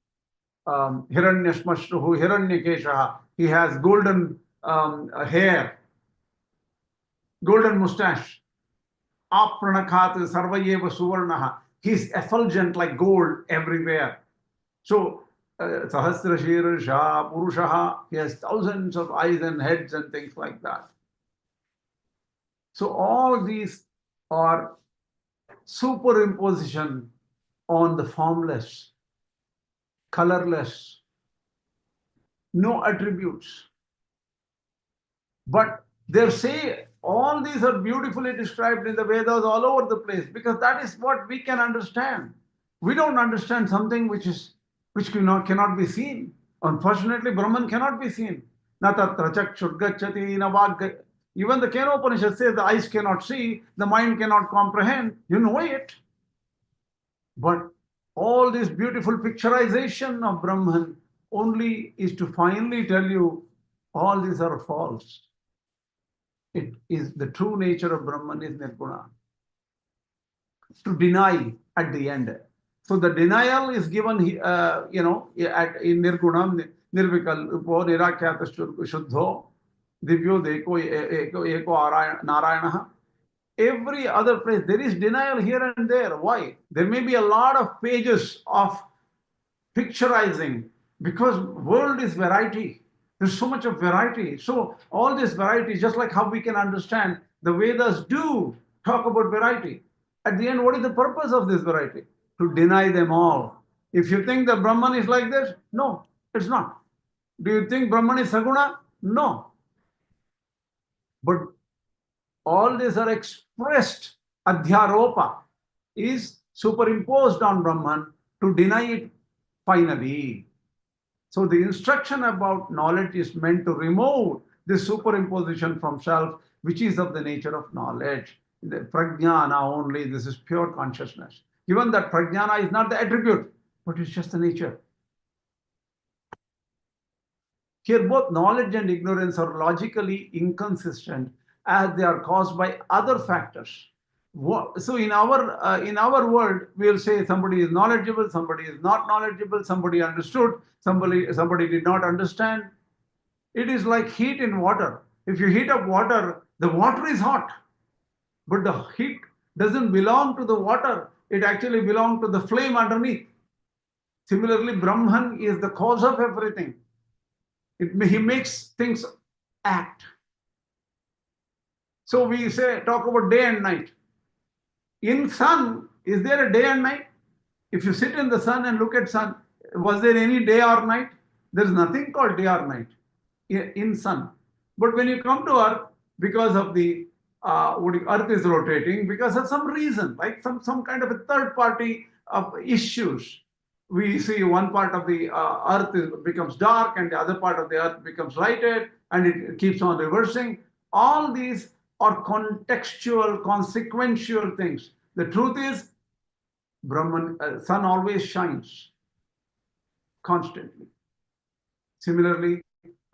S1: Hiranyashmashruhu, Hiranyakeshaha. He has golden hair, golden mustache. Apranakhat sarvayeva suvarnaha. He's effulgent like gold everywhere. So Sahasra Shirasha Purushaha. He has thousands of eyes and heads and things like that. So all these are superimposition on the formless, colorless, no attributes. But they say all these are beautifully described in the Vedas all over the place, because that is what we can understand. We don't understand something which cannot be seen. Unfortunately, Brahman cannot be seen. Na tatra chakshurgacchati na vagga. Even the Kena Upaniṣad says the eyes cannot see, the mind cannot comprehend. You know it. But all this beautiful picturization of Brahman only is to finally tell you all these are false. It is the true nature of Brahman is Nirguṇa. To deny at the end. So the denial is given, in Nirguṇam, Nirvikalpo, Nirakyata Shuddho, Divyo Eko Narayana. Every other place, there is denial here and there. Why? There may be a lot of pages of picturizing, because world is variety. There's so much of variety. So all this variety, just like how we can understand, the Vedas do talk about variety. At the end, what is the purpose of this variety? To deny them all. If you think that Brahman is like this, no, it's not. Do you think Brahman is Saguna? No. But all these are expressed. Adhyaropa is superimposed on Brahman to deny it finally. So the instruction about knowledge is meant to remove this superimposition from self, which is of the nature of knowledge. The prajnana only, this is pure consciousness. Given that prajnana is not the attribute, but it's just the nature. Here both knowledge and ignorance are logically inconsistent, as they are caused by other factors. So in our world, we'll say somebody is knowledgeable, somebody is not knowledgeable, somebody understood, somebody did not understand. It is like heat in water. If you heat up water, the water is hot, but the heat doesn't belong to the water. It actually belongs to the flame underneath. Similarly, Brahman is the cause of everything. He makes things act. So we talk about day and night. In sun, is there a day and night? If you sit in the sun and look at sun, was there any day or night? There's nothing called day or night in sun. But when you come to earth, because of the earth is rotating, because of some reason, like some kind of a third party issues, we see one part of the earth becomes dark and the other part of the earth becomes lighted, and it keeps on reversing. All these are contextual, consequential things. The truth is, Brahman, sun always shines constantly. Similarly,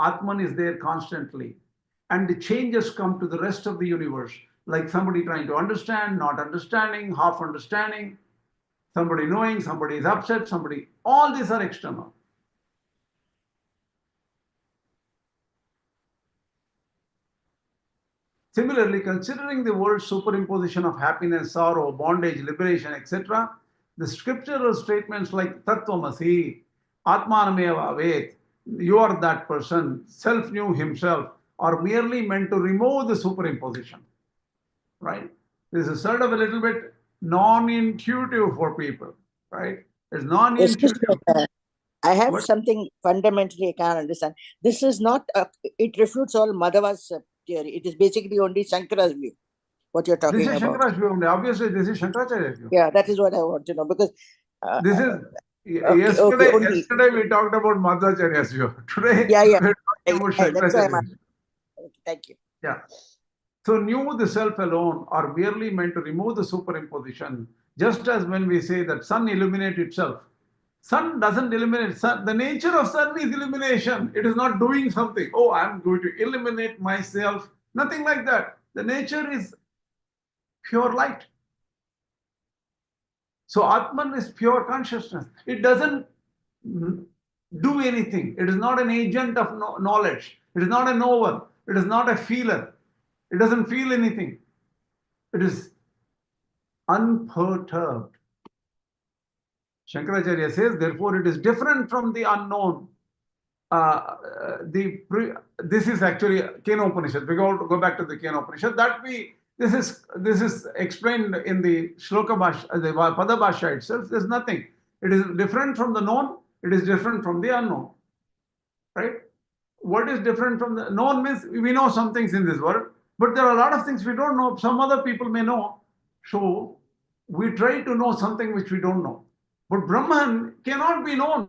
S1: Ātman is there constantly. And the changes come to the rest of the universe, like somebody trying to understand, not understanding, half understanding, somebody knowing, somebody is upset, all these are external. Similarly, considering the word superimposition of happiness, sorrow, bondage, liberation, etc., the scriptural statements like Tattvamasi, Ātmanameva Vet, you are that person, self knew himself, are merely meant to remove the superimposition. Right? This is sort of a little bit non-intuitive for people, right? It's non-intuitive.
S2: I have something fundamentally I can't understand. This is not, it refutes all Madhava's theory. It is basically only Śaṅkara's view, what you're talking about.
S1: This is Śaṅkara's view only. Obviously, this is Śaṅkarācārya's view.
S2: Yeah, that is what I want to know, because
S1: this is yesterday we talked about Madhvacharya's view. Today we're talking about Śaṅkarācārya's view.
S2: Thank you.
S1: Yeah. So knew the self alone are merely meant to remove the superimposition, just as when we say that sun illuminates itself. Sun doesn't illuminate. The nature of sun is illumination. It is not doing something. Oh, I'm going to illuminate myself. Nothing like that. The nature is pure light. So Ātman is pure consciousness. It doesn't do anything. It is not an agent of knowledge. It is not a knower. It is not a feeler. It doesn't feel anything. It is unperturbed. Śaṅkarācārya says, therefore, it is different from the unknown. This is actually Kena Upaniṣad. We go back to the Kena Upaniṣad. This is explained in the Shloka Bhashya, the Pada Bhashya itself. There's nothing. It is different from the known. It is different from the unknown. Right? What is different from the known means we know some things in this world, but there are a lot of things we don't know. Some other people may know. So we try to know something which we don't know. But Brahman cannot be known.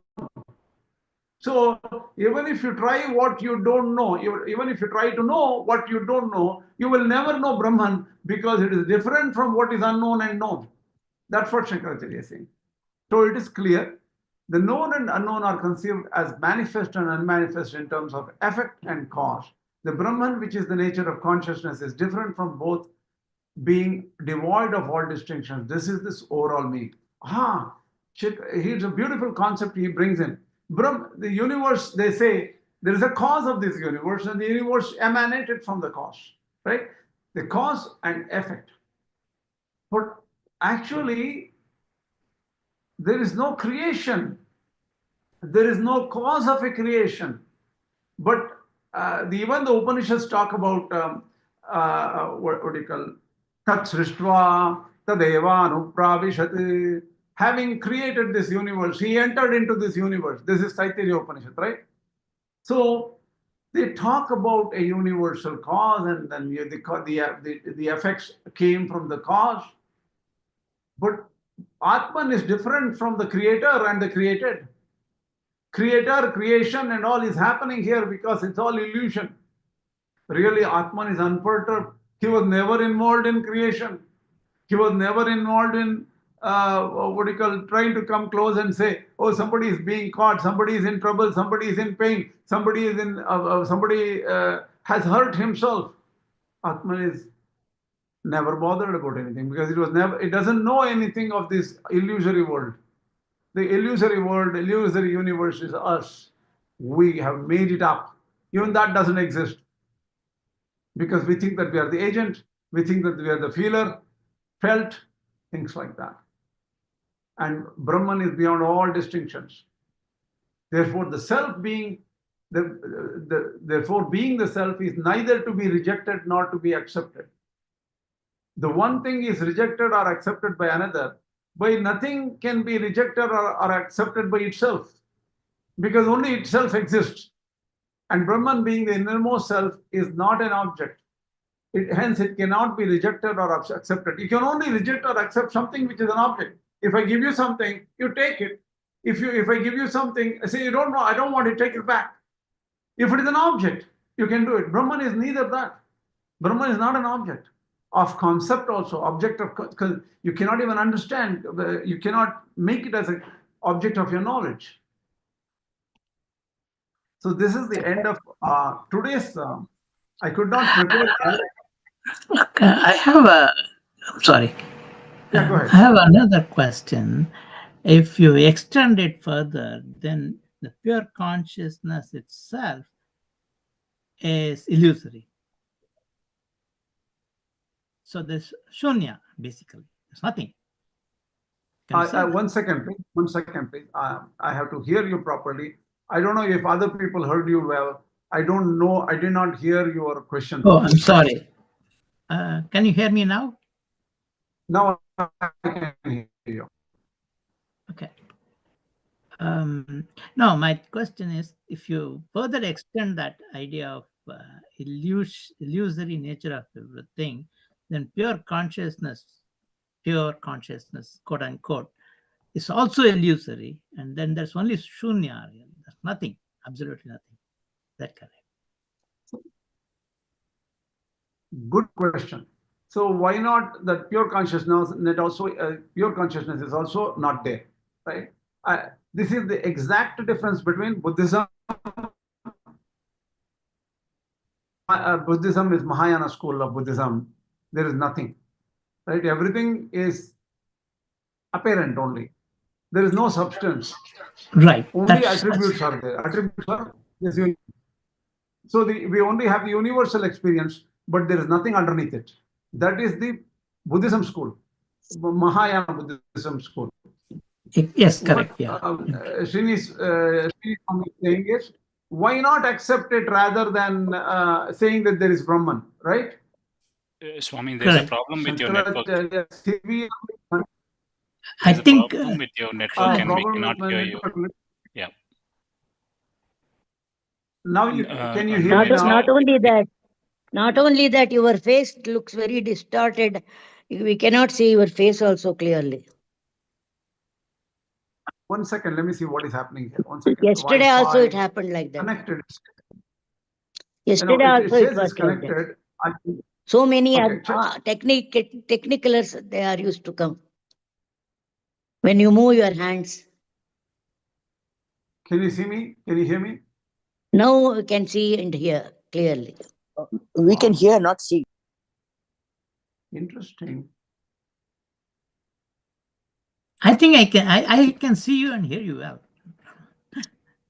S1: So even if you try what you don't know, even if you try to know what you don't know, you will never know Brahman, because it is different from what is unknown and known. That's what Śaṅkarācārya is saying. So it is clear. The known and unknown are conceived as manifest and unmanifest in terms of effect and cause. The Brahman, which is the nature of consciousness, is different from both, being devoid of all distinctions. This is this overall me. Here's a beautiful concept he brings in. The universe, they say, there is a cause of this universe, and the universe emanated from the cause, right? The cause and effect. But actually, there is no creation. There is no cause of a creation. But even the Upanishads talk about what do you call tat srishtva tadeva anupravishat. Having created this universe, he entered into this universe. This is Taittiriya Upanishad, right? So they talk about a universal cause, and then the effects came from the cause. But Ātman is different from the creator and the created. Creator, creation, and all is happening here because it's all illusion. Really, Ātman is unperturbed. He was never involved in creation. He was never involved in trying to come close and say, oh, somebody is being caught, somebody is in trouble, somebody is in pain, somebody has hurt himself. Ātman is never bothered about anything because it doesn't know anything of this illusory world. The illusory world, illusory universe is us. We have made it up. Even that doesn't exist because we think that we are the agent, we think that we are the feeler, felt, things like that. And Brahman is beyond all distinctions. Therefore, the self being, therefore being the self is neither to be rejected nor to be accepted. The one thing is rejected or accepted by another, but nothing can be rejected or accepted by itself, because only itself exists. And Brahman, being the innermost self, is not an object. Hence, it cannot be rejected or accepted. You can only reject or accept something which is an object. If I give you something, you take it. If I give you something, I say you don't know, I don't want to take it back. If it is an object, you can do it. Brahman is neither that. Brahman is not an object of concept also, object of, because you cannot even understand, you cannot make it as an object of your knowledge. So this is the end of today's, I could not prepare.
S3: Okay, I'm sorry.
S1: Yeah, go ahead.
S3: I have another question. If you extend it further, then the pure consciousness itself is illusory. So there's shunya, basically. There's nothing.
S1: One second, please. 1 second, please. I have to hear you properly. I don't know if other people heard you well. I don't know. I did not hear your question.
S3: Oh, I'm sorry. Can you hear me now?
S1: Now I can hear you.
S3: Okay. No, my question is, if you further extend that idea of illusory nature of everything, then pure consciousness, quote unquote, is also illusory, and then there's only shunya, there's nothing, absolutely nothing. Is that correct?
S1: Good question. So why not that pure consciousness? That also pure consciousness is also not there, right? This is the exact difference between Buddhism. Buddhism is Mahayana school of Buddhism. There is nothing, right? Everything is apparent only. There is no substance.
S3: Right.
S1: Only attributes are there. Attributes are yes, so we only have the universal experience, but there is nothing underneath it. That is the Buddhism school, Mahayana Buddhism school.
S3: Yes, correct. Yeah.
S1: Srini's saying is, why not accept it rather than saying that there is Brahman, right?
S5: Swami, there's
S3: Correct.
S5: a problem with your network.
S3: I
S5: There's a
S3: think
S5: problem with your network and we cannot hear you. Yeah.
S1: Now can you hear me now?
S7: Not only that, your face looks very distorted. We cannot see your face also clearly.
S1: 1 second, let me see what is happening here. 1 second.
S7: Yesterday
S1: Wi-Fi
S7: also it happened like that.
S1: connected.
S7: Yesterday also it was
S1: connected.
S7: So many
S1: Okay,
S7: technicalers, they are used to come. When you move your hands.
S1: Can you see me? Can you hear me?
S7: Now we can see and hear clearly.
S2: We can hear, not see.
S1: Interesting.
S3: I think I can see you and hear you well.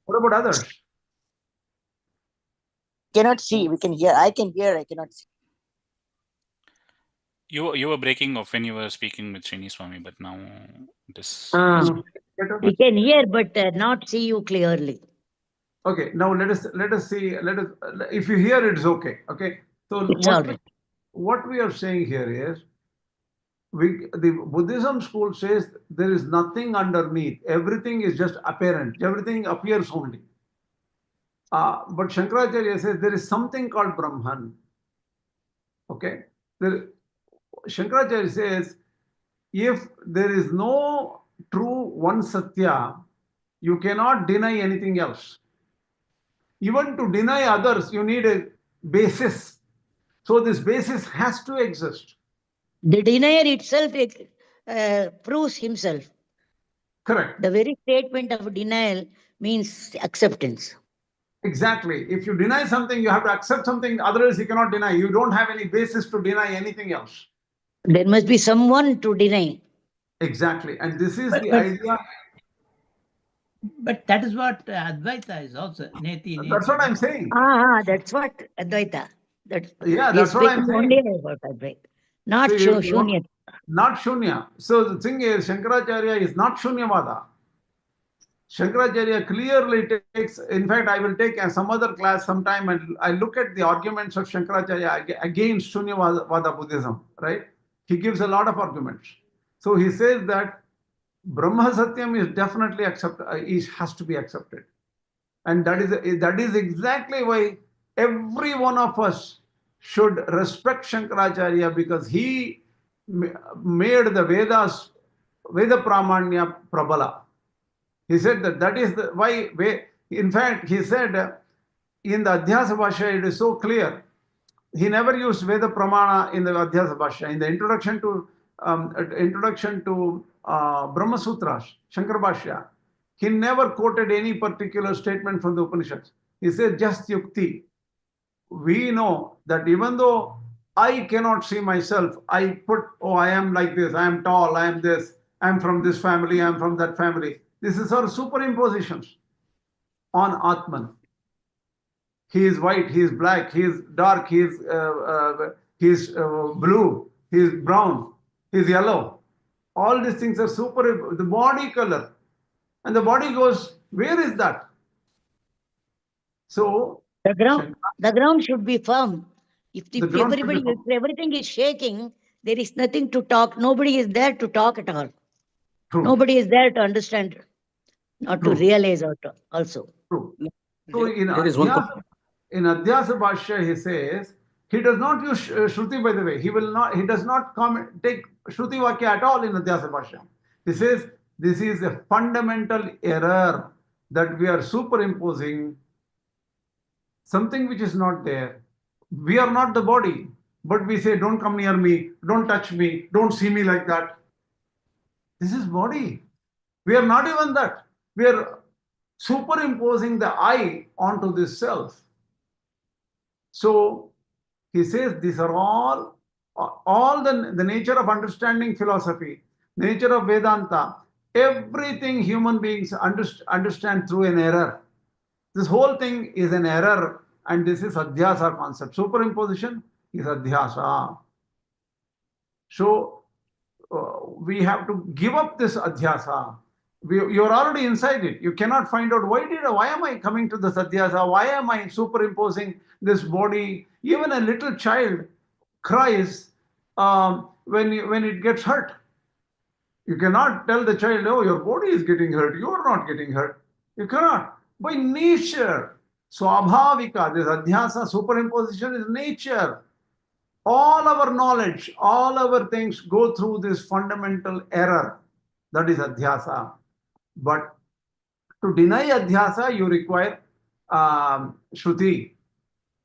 S1: What about others?
S2: Cannot see. We can hear. I can hear. I cannot see.
S5: You were breaking off when you were speaking with Srini Swami, but now this.
S7: We can hear, but not see you clearly.
S1: Okay, now let us see. If you hear, it's okay. Okay, so what we are saying here is, the Buddhism school says there is nothing underneath. Everything is just apparent. Everything appears only. But Śaṅkarācārya says there is something called Brahman. Okay, Śaṅkarācārya says if there is no true one Satya, you cannot deny anything else. Even to deny others, you need a basis. So this basis has to exist.
S7: The denier itself proves himself.
S1: Correct.
S7: The very statement of denial means acceptance.
S1: Exactly. If you deny something, you have to accept something, otherwise you cannot deny. You don't have any basis to deny anything else.
S7: There must be someone to deny.
S1: Exactly. And this is
S3: But-
S1: the
S3: but-
S1: idea.
S3: But that is what Advaita is also. Neti,
S1: That's what I'm saying.
S7: That's what Advaita. That's
S1: Yeah,
S7: he is
S1: that's what I'm
S7: speaking only
S1: saying.
S7: about Advaita, not
S1: So you want-
S7: Shunya.
S1: Not Shunya. So the thing is, Śaṅkarācārya is not Śūnyavāda. Śaṅkarācārya clearly takes, in fact, I will take some other class sometime and I look at the arguments of Śaṅkarācārya against Śūnyavāda Buddhism, right? He gives a lot of arguments. So he says that Brahma Satyam is definitely has to be accepted. And that is exactly why every one of us should respect Śaṅkarācārya, because he made the Vedas, Veda Pramanya Prabala. He said that is why, in fact, he said in the Adhyāsa Bhashya, it is so clear. He never used Veda Pramana in the Adhyāsa Bhashya. In the introduction to Brahma Sutras, Shankara Bhashya, he never quoted any particular statement from the Upanishads. He said just Yukti. We know that even though I cannot see myself, I put, I am like this, I am tall, I am this, I am from this family, I am from that family. This is our superimpositions on Ātman. He is white, he is black, he is dark, he is blue, he is brown, he is yellow. All these things are the body color. And the body goes, where is that? So
S7: The ground should be firm. If everything is shaking, there is nothing to talk. Nobody is there to talk at all.
S1: True.
S7: Nobody is there to understand, not
S1: True.
S7: to realize also.
S1: True. So in
S6: There is one
S1: Adhyāsa Bhashya, he says, he does not use Shruti, by the way. He does not take Shruti Vakya at all in Adhyāsa Bhashya. He says, this is a fundamental error that we are superimposing something which is not there. We are not the body, but we say, don't come near me, don't touch me, don't see me like that. This is body. We are not even that. We are superimposing the I onto this self. So he says these are all the nature of understanding philosophy, nature of Vedanta, everything human beings understand through an error. This whole thing is an error, and this is Adhyāsa concept. Superimposition is Adhyāsa. So we have to give up this Adhyāsa. You're already inside it. You cannot find out why am I coming to this Adhyāsa? Why am I superimposing this body? Even a little child cries when it gets hurt. You cannot tell the child, oh, your body is getting hurt. You are not getting hurt. You cannot. By nature, Swabhavika, this Adhyāsa, superimposition is nature. All our knowledge, all our things go through this fundamental error. That is Adhyāsa. But to deny Adhyāsa, you require Shruti.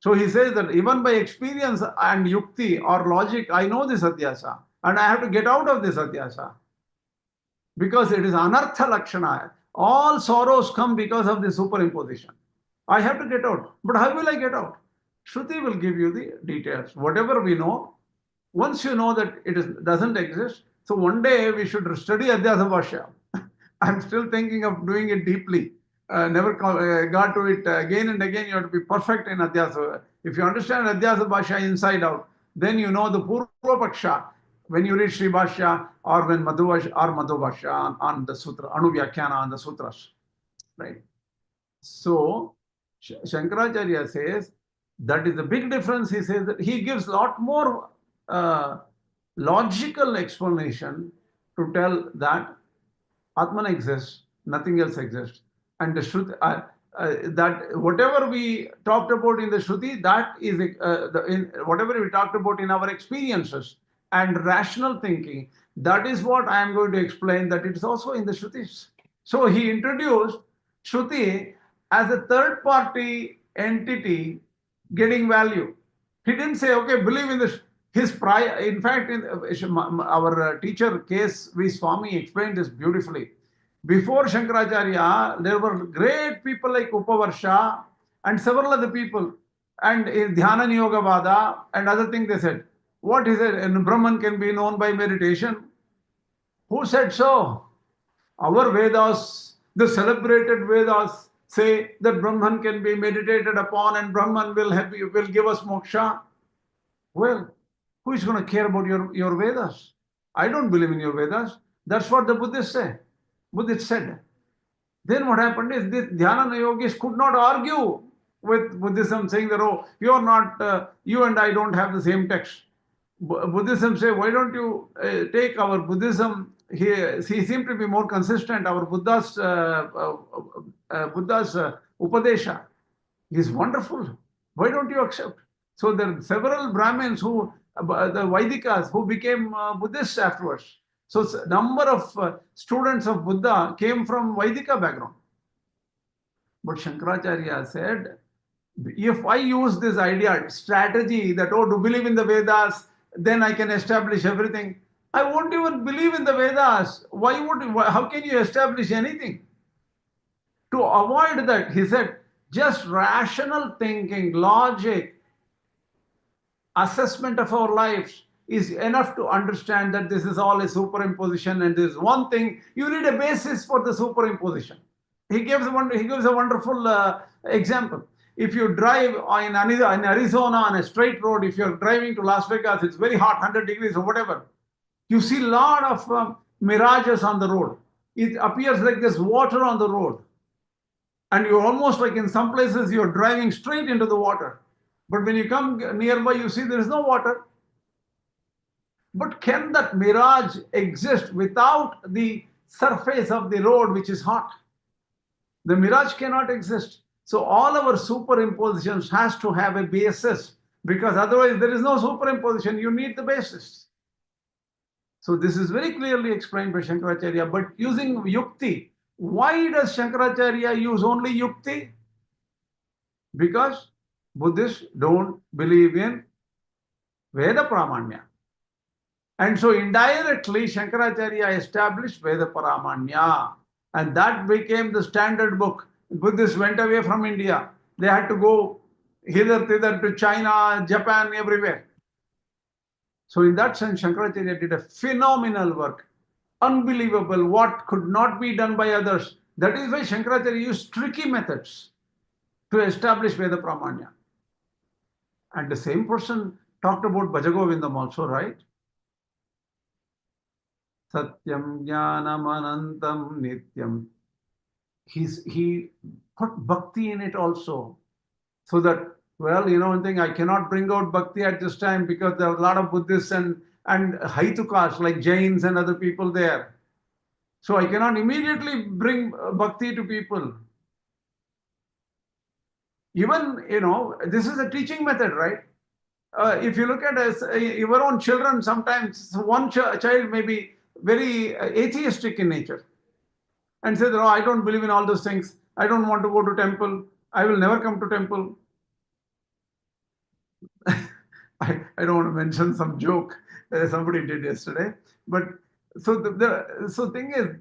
S1: So he says that even by experience and Yukti or logic, I know this Adhyāsa and I have to get out of this Adhyāsa. Because it is Anartha Lakshana. All sorrows come because of the superimposition. I have to get out. But how will I get out? Shruti will give you the details. Whatever we know, once you know that it doesn't exist, so one day we should study Adhyāsa Bhashya. I'm still thinking of doing it deeply. Never got to it again and again. You have to be perfect in Adhyāsa. If you understand Adhyāsa Bhashya inside out, then you know the Purva Paksha. When you read Sri Bhashya or when Madhu Bhashya on the Sutra, Anuvyakhana on the Sutras, right? So Śaṅkarācārya says that is the big difference. He says that he gives a lot more logical explanation to tell that Ātman exists, nothing else exists, and the Shruti, that whatever we talked about in the Shruti, that is whatever we talked about in our experiences and rational thinking, that is what I am going to explain, that it is also in the Shrutis. So he introduced Shruti as a third party entity getting value. He didn't say, okay, believe in this. His prior, in fact, our teacher K.S.V. Swami explained this beautifully. Before Śaṅkarācārya, there were great people like Upavarsha and several other people, and in Dhyana Yogāvāda and other things they said. What is it? And Brahman can be known by meditation. Who said so? Our Vedas, the celebrated Vedas, say that Brahman can be meditated upon and Brahman will give us moksha. Well, who is going to care about your Vedas? I don't believe in your Vedas. That's what the Buddhists say. Buddhists said. Then what happened is this Dhyana yogis could not argue with Buddhism, saying that, oh, you're not, you and I don't have the same text. Buddhism say, why don't you take our Buddhism? He seemed to be more consistent. Our Buddha's Upadesha is wonderful. Why don't you accept? So there are several Brahmins who, the Vaidikas, who became Buddhists afterwards. So number of students of Buddha came from Vaidika background. But Śaṅkarācārya said, if I use this idea, strategy that, oh, to believe in the Vedas, then I can establish everything. I won't even believe in the Vedas. How can you establish anything? To avoid that, he said, just rational thinking, logic, assessment of our lives is enough to understand that this is all a superimposition and this is one thing. You need a basis for the superimposition. He gives a wonderful example. If you drive in Arizona on a straight road, if you're driving to Las Vegas, it's very hot, 100 degrees or whatever. You see a lot of mirages on the road. It appears like there's water on the road. And you're almost like in some places you're driving straight into the water. But when you come nearby, you see there is no water. But can that mirage exist without the surface of the road, which is hot? The mirage cannot exist. So all our superimpositions has to have a basis, because otherwise there is no superimposition. You need the basis. So this is very clearly explained by Śaṅkarācārya, but using Yukti. Why does Śaṅkarācārya use only Yukti? Because Buddhists don't believe in Veda Pramanya. And so indirectly, Śaṅkarācārya established Veda Paramanya. And that became the standard book. Buddhists went away from India. They had to go hither, thither to China, Japan, everywhere. So in that sense, Śaṅkarācārya did a phenomenal work. Unbelievable, what could not be done by others. That is why Śaṅkarācārya used tricky methods to establish Veda Pramanya. And the same person talked about Bhajagovindam also, right? Satyam Jnanam Anantam Nityam. He put bhakti in it also. So that, well, you know one thing, I cannot bring out bhakti at this time because there are a lot of Buddhists and Haitukas like Jains and other people there. So I cannot immediately bring bhakti to people. Even, you know, this is a teaching method, right? If you look at your own children, sometimes one child may be very atheistic in nature and says, oh, I don't believe in all those things. I don't want to go to temple. I will never come to temple. I don't want to mention some joke somebody did yesterday. But so so thing is,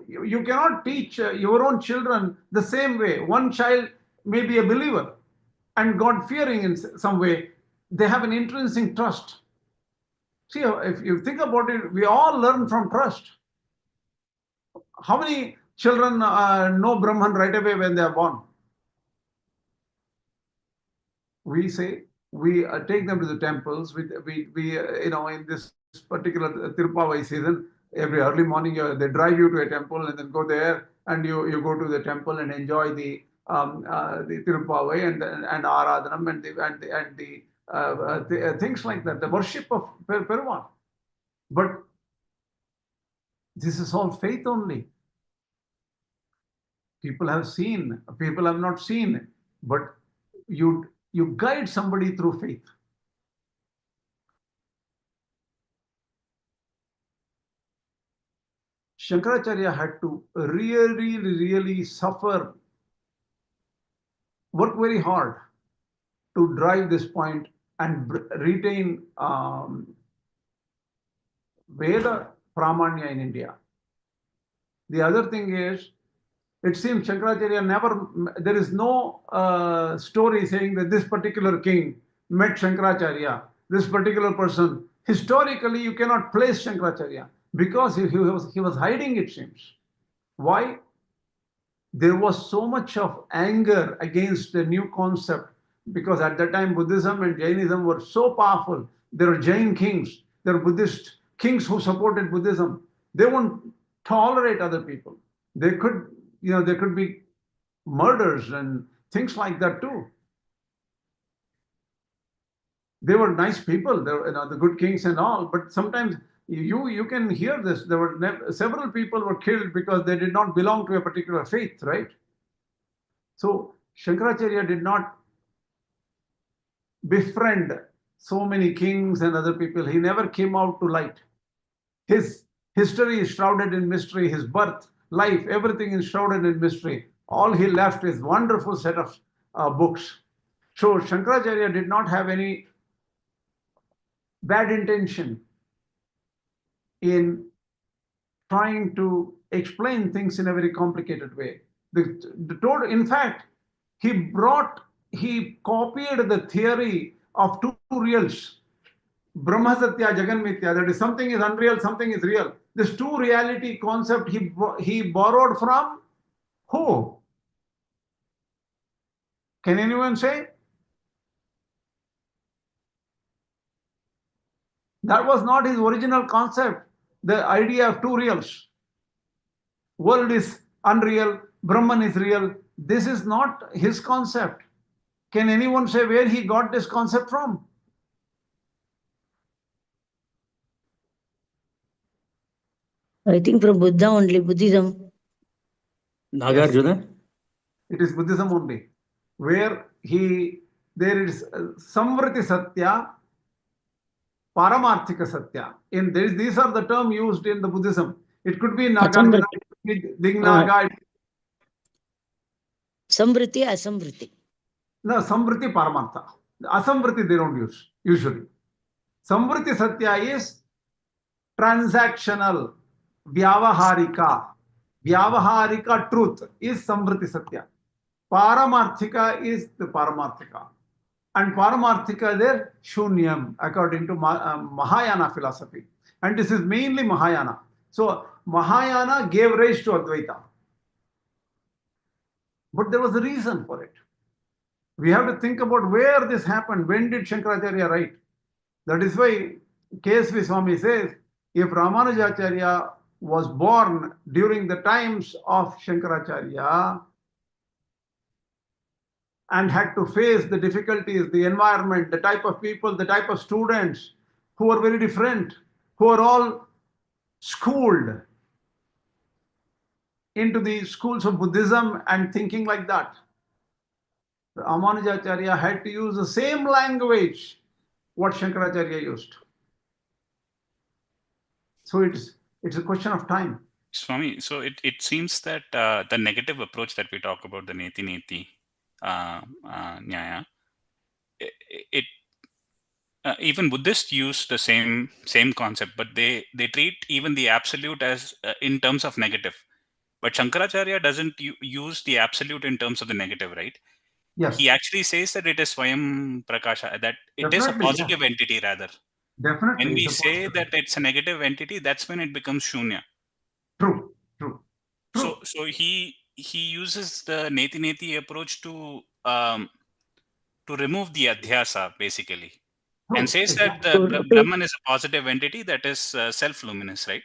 S1: you cannot teach your own children the same way. One child may be a believer and God-fearing in some way. They have an intrinsic trust. See, if you think about it, we all learn from trust. How many children know Brahman right away when they are born? We say, we take them to the temples. We you know, in this particular Tirupavai season, every early morning they drive you to a temple and then go there and you go to the temple and enjoy the Tirupavai and Aradhanam and the things like that, the worship of Perumal. But this is all faith only. People have seen, people have not seen, but you guide somebody through faith. Śaṅkarācārya had to really suffer, work very hard to drive this point and retain Veda Pramanya in India. The other thing is, it seems Śaṅkarācārya never, there is no story saying that this particular king met Śaṅkarācārya this particular person. Historically, you cannot place Śaṅkarācārya because he was hiding, it seems. Why? There was so much of anger against the new concept, because at that time Buddhism and Jainism were so powerful. There were Jain kings, there were Buddhist kings who supported Buddhism. They won't tolerate other people. There could be murders and things like that too. They were nice people, they were, the good kings and all, but sometimes you can hear this. There were several people were killed because they did not belong to a particular faith, right? So Śaṅkarācārya did not befriend so many kings and other people. He never came out to light. His history is shrouded in mystery. His birth, life, everything is shrouded in mystery. All he left is wonderful set of books. So Śaṅkarācārya did not have any bad intention in trying to explain things in a very complicated way. In fact, he copied the theory of two reals, Brahma Satya, Jagan Mithya, that is, something is unreal, something is real. This two reality concept he borrowed from who? Can anyone say? That was not his original concept, the idea of two reals. World is unreal, Brahman is real. This is not his concept. Can anyone say where he got this concept from?
S7: I think from Buddha only, Buddhism.
S6: Nagarjuna?
S1: Yes. It is Buddhism only, where there is Samvriti Satya, Paramarthika Satya. These are the terms used in the Buddhism. It could be Nagarjuna, it could be Dignaga.
S7: Samvriti, Asamvriti.
S1: No, Samvriti, Paramartha. Asamvriti they don't use usually. Samvriti Satya is transactional, Vyavaharika. Vyavaharika truth is Samvriti Satya. Paramarthika is the Paramarthika. And Paramarthika is Shunyam, according to Mahayana philosophy. And this is mainly Mahayana. So Mahayana gave rise to Advaita. But there was a reason for it. We have to think about where this happened. When did Śaṅkarācārya write? That is why K.S.V. Swami says, if Ramanuja.org was born during the times of Śaṅkarācārya and had to face the difficulties, the environment, the type of people, the type of students who are very different, who are all schooled into the schools of Buddhism and thinking like that, Ramanuja.org had to use the same language what Śaṅkarācārya used. So it's a question of time.
S5: Swami, so it seems that the negative approach that we talk about, the neti nyaya, even Buddhists use the same concept, but they treat even the absolute as in terms of negative. But Śaṅkarācārya doesn't use the absolute in terms of the negative, right?
S1: Yes.
S5: He actually says that it is Svayaṃprakāśa, that it is a positive entity rather.
S1: Definitely.
S5: When we say that it's a negative entity, that's when it becomes Shunya.
S1: True.
S5: So he uses the neti approach to remove the Adhyāsa basically, and says that the Brahman is a positive entity that is self-luminous, right?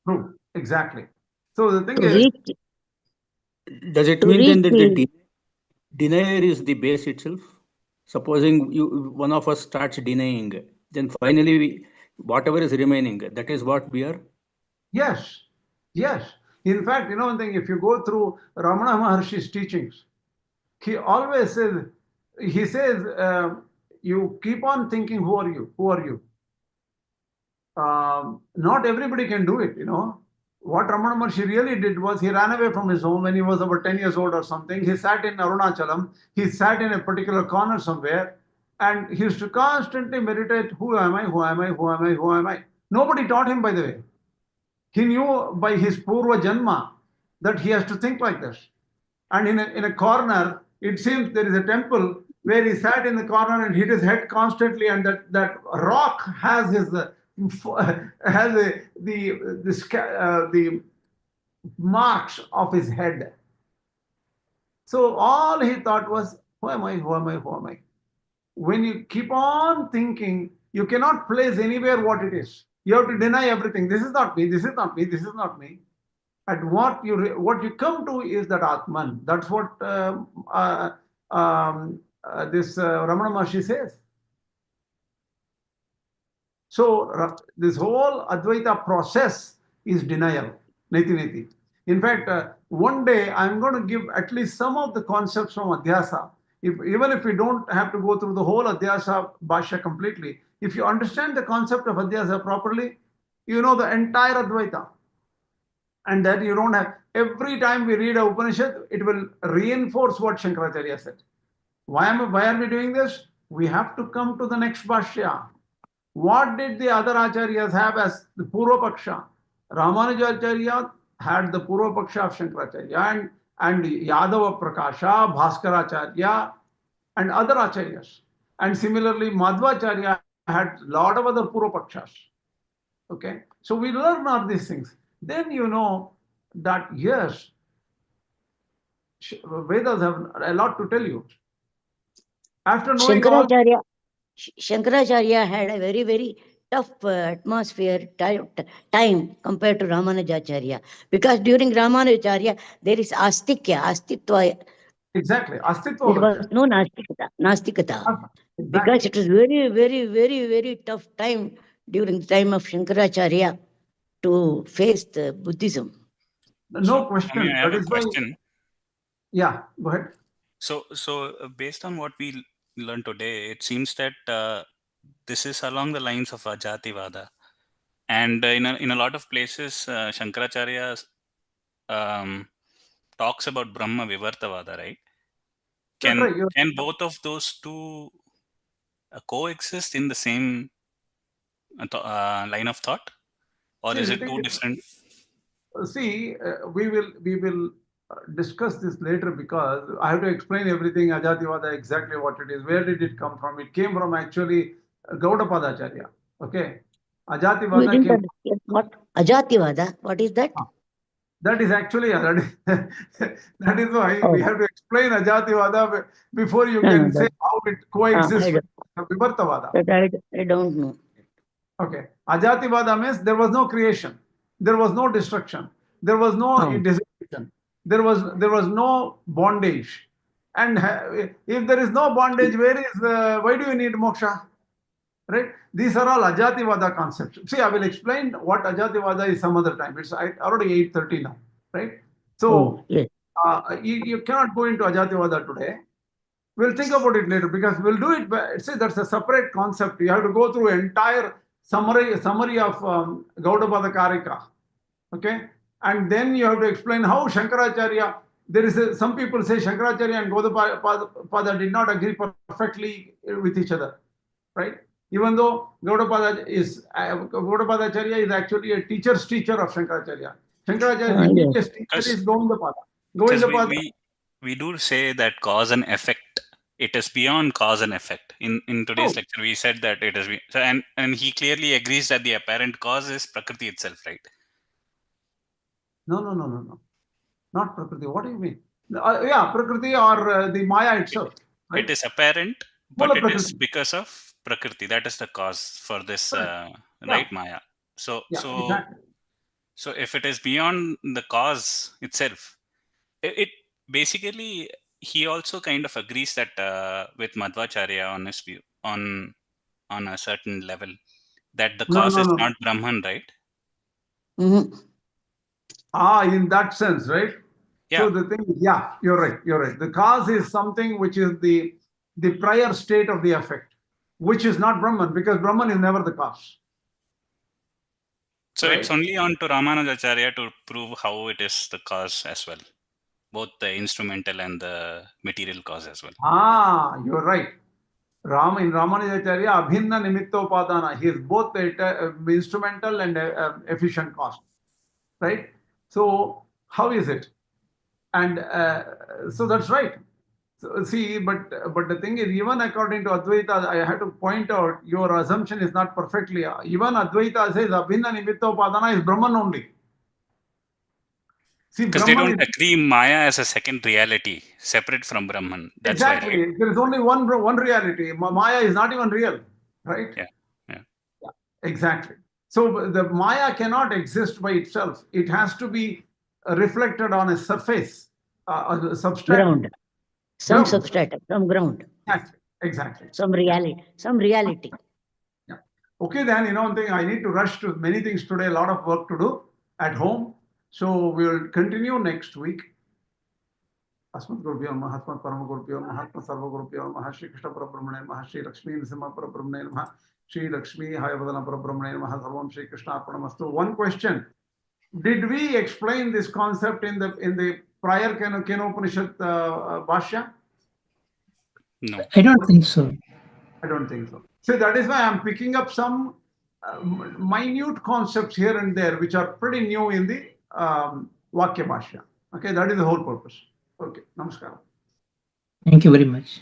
S1: True. Exactly. So the thing is,
S6: does it mean then that the denier is the base itself? Supposing one of us starts denying, then finally whatever is remaining, that is what we are?
S1: Yes. In fact, you know one thing, if you go through Ramana Maharshi's teachings, he always says, you keep on thinking, who are you? Not everybody can do it, you know. What Ramana Maharshi really did was he ran away from his home when he was about 10 years old or something. He sat in Arunachalam. He sat in a particular corner somewhere and he used to constantly meditate, who am I? Nobody taught him, by the way. He knew by his Purva Janma that he has to think like this. And in a corner, it seems there is a temple where he sat in the corner and hit his head constantly, and that rock has his the marks of his head. So all he thought was, who am I? Who am I? Who am I? When you keep on thinking, you cannot place anywhere what it is. You have to deny everything. This is not me. This is not me. This is not me. And what you come to is that Ātman. That's what this Ramana Maharshi says. So this whole Advaita process is denial. Neti. In fact, one day I'm going to give at least some of the concepts from Adhyāsa. Even if we don't have to go through the whole Adhyāsa Bhashya completely, if you understand the concept of Adhyāsa properly, you know the entire Advaita. And that you don't have, every time we read a Upanishad, it will reinforce what Śaṅkarācārya said. Why are we doing this? We have to come to the next Bhashya. What did the other Acharyas have as the Purva Paksha? Ramanuja.org had the Purva Paksha of Śaṅkarācārya and Yādavaprakāśa, Bhaskarācārya, and other Acharyas. And similarly, Madhvacharya had a lot of other Purva Pakshas. Okay? So we learn all these things. Then you know that yes, Vedas have a lot to tell you. After knowing
S7: Śaṅkarācārya had a very, very tough atmosphere, time compared to Ramanujacharya. Because during Ramanujacharya, there is astitva.
S1: Exactly. Astitva.
S7: There was no nastikata. Exactly. Because it was very, very, very, very tough time during the time of Śaṅkarācārya to face the Buddhism.
S1: No question.
S5: I have a question.
S1: Yeah, go ahead.
S5: So based on what we learned today, it seems that this is along the lines of Ajātivāda. And in a lot of places, Śaṅkarācārya talks about Brahma Vivartavāda, right? Can both of those two coexist in the same line of thought? Or is it too different?
S1: See, we will discuss this later because I have to explain everything, Ajātivāda, exactly what it is. Where did it come from? It came from actually Gaudapadacharya. Okay. Ajātivāda came from...
S7: What? Ajātivāda? What is that?
S1: That is actually, that is why we have to explain Ajātivāda before you can say how it coexists with Vivartavāda.
S7: I don't know.
S1: Okay. Ajātivāda means there was no creation. There was no destruction. There was no dissolution. There was no bondage. And if there is no bondage, why do you need moksha? Right? These are all Ajātivāda concepts. See, I will explain what Ajātivāda is some other time. It's already 8:30 now, right? So you cannot go into Ajātivāda today. We'll think about it later because we'll do it. See, that's a separate concept. You have to go through entire summary of Gaudapada Karika. Okay? And then you have to explain how Śaṅkarācārya, some people say Śaṅkarācārya and Gaudapada did not agree perfectly with each other, right? Even though Gaudapadacharya is actually a teacher's teacher of Śaṅkarācārya. Śaṅkarācārya's teacher's teacher is Govindapada.
S5: We do say that cause and effect, it is beyond cause and effect. In today's lecture, we said that it is, and he clearly agrees that the apparent cause is Prakriti itself, right?
S1: No. Not Prakriti. What do you mean? Prakriti or the Maya itself. Right?
S5: It is apparent, but it is because of Prakriti. That is the cause for this, right, Maya. So if it is beyond the cause itself, it basically, he also kind of agrees that with Madhvacharya on his view, on a certain level, that the cause is not Brahman, right?
S7: Mm-hmm.
S1: In that sense, right? Yeah. So the thing is, you're right. The cause is something which is the prior state of the effect, which is not Brahman, because Brahman is never the cause.
S5: So it's only on to Ramanujacharya to prove how it is the cause as well, both the instrumental and the material cause as well.
S1: You're right. In Ramanujacharya, Abhinna Nimittopadana, he is both the instrumental and efficient cause, right? So how is it? And so that's right. So, see, but the thing is, even according to Advaita, I had to point out your assumption is not perfectly. Even Advaita says Abhinna Nimittōpadana is Brahman only. See,
S5: Because they
S1: Brahman
S5: don't agree Maya as a second reality, separate from Brahman. That's
S1: exactly.
S5: why, right?
S1: There is only one reality. Maya is not even real, right?
S5: Yeah.
S1: Exactly. So the Maya cannot exist by itself. It has to be reflected on a surface, a substrate.
S7: Ground. Some
S1: Ground.
S7: substratum, some ground.
S1: Exactly.
S7: Some reality.
S1: Yeah. Okay, then, one thing, I need to rush to many things today, a lot of work to do at home. So we will continue next week. Asmat Gurubhyo Namaha, Asmat Parama Gurubhyo Namaha, Asmat Sarva Gurubhyo Namaha, Shri Krishna Parabrahmane Namaha, Shri Lakshmi Narasimha Parabrahmane Namaha, Shri Lakshmi Hayavadana Parabrahmane Namaha, Sarvam Shri Krishna Arpanamastu. One question: did we explain this concept in the prior Kena Upaniṣad Bhashya?
S5: No.
S3: I don't think so.
S1: I don't think so. So that is why I'm picking up some minute concepts here and there, which are pretty new in the Vakya Bhashya. Okay, that is the whole purpose. Okay, namaskar.
S3: Thank you very much.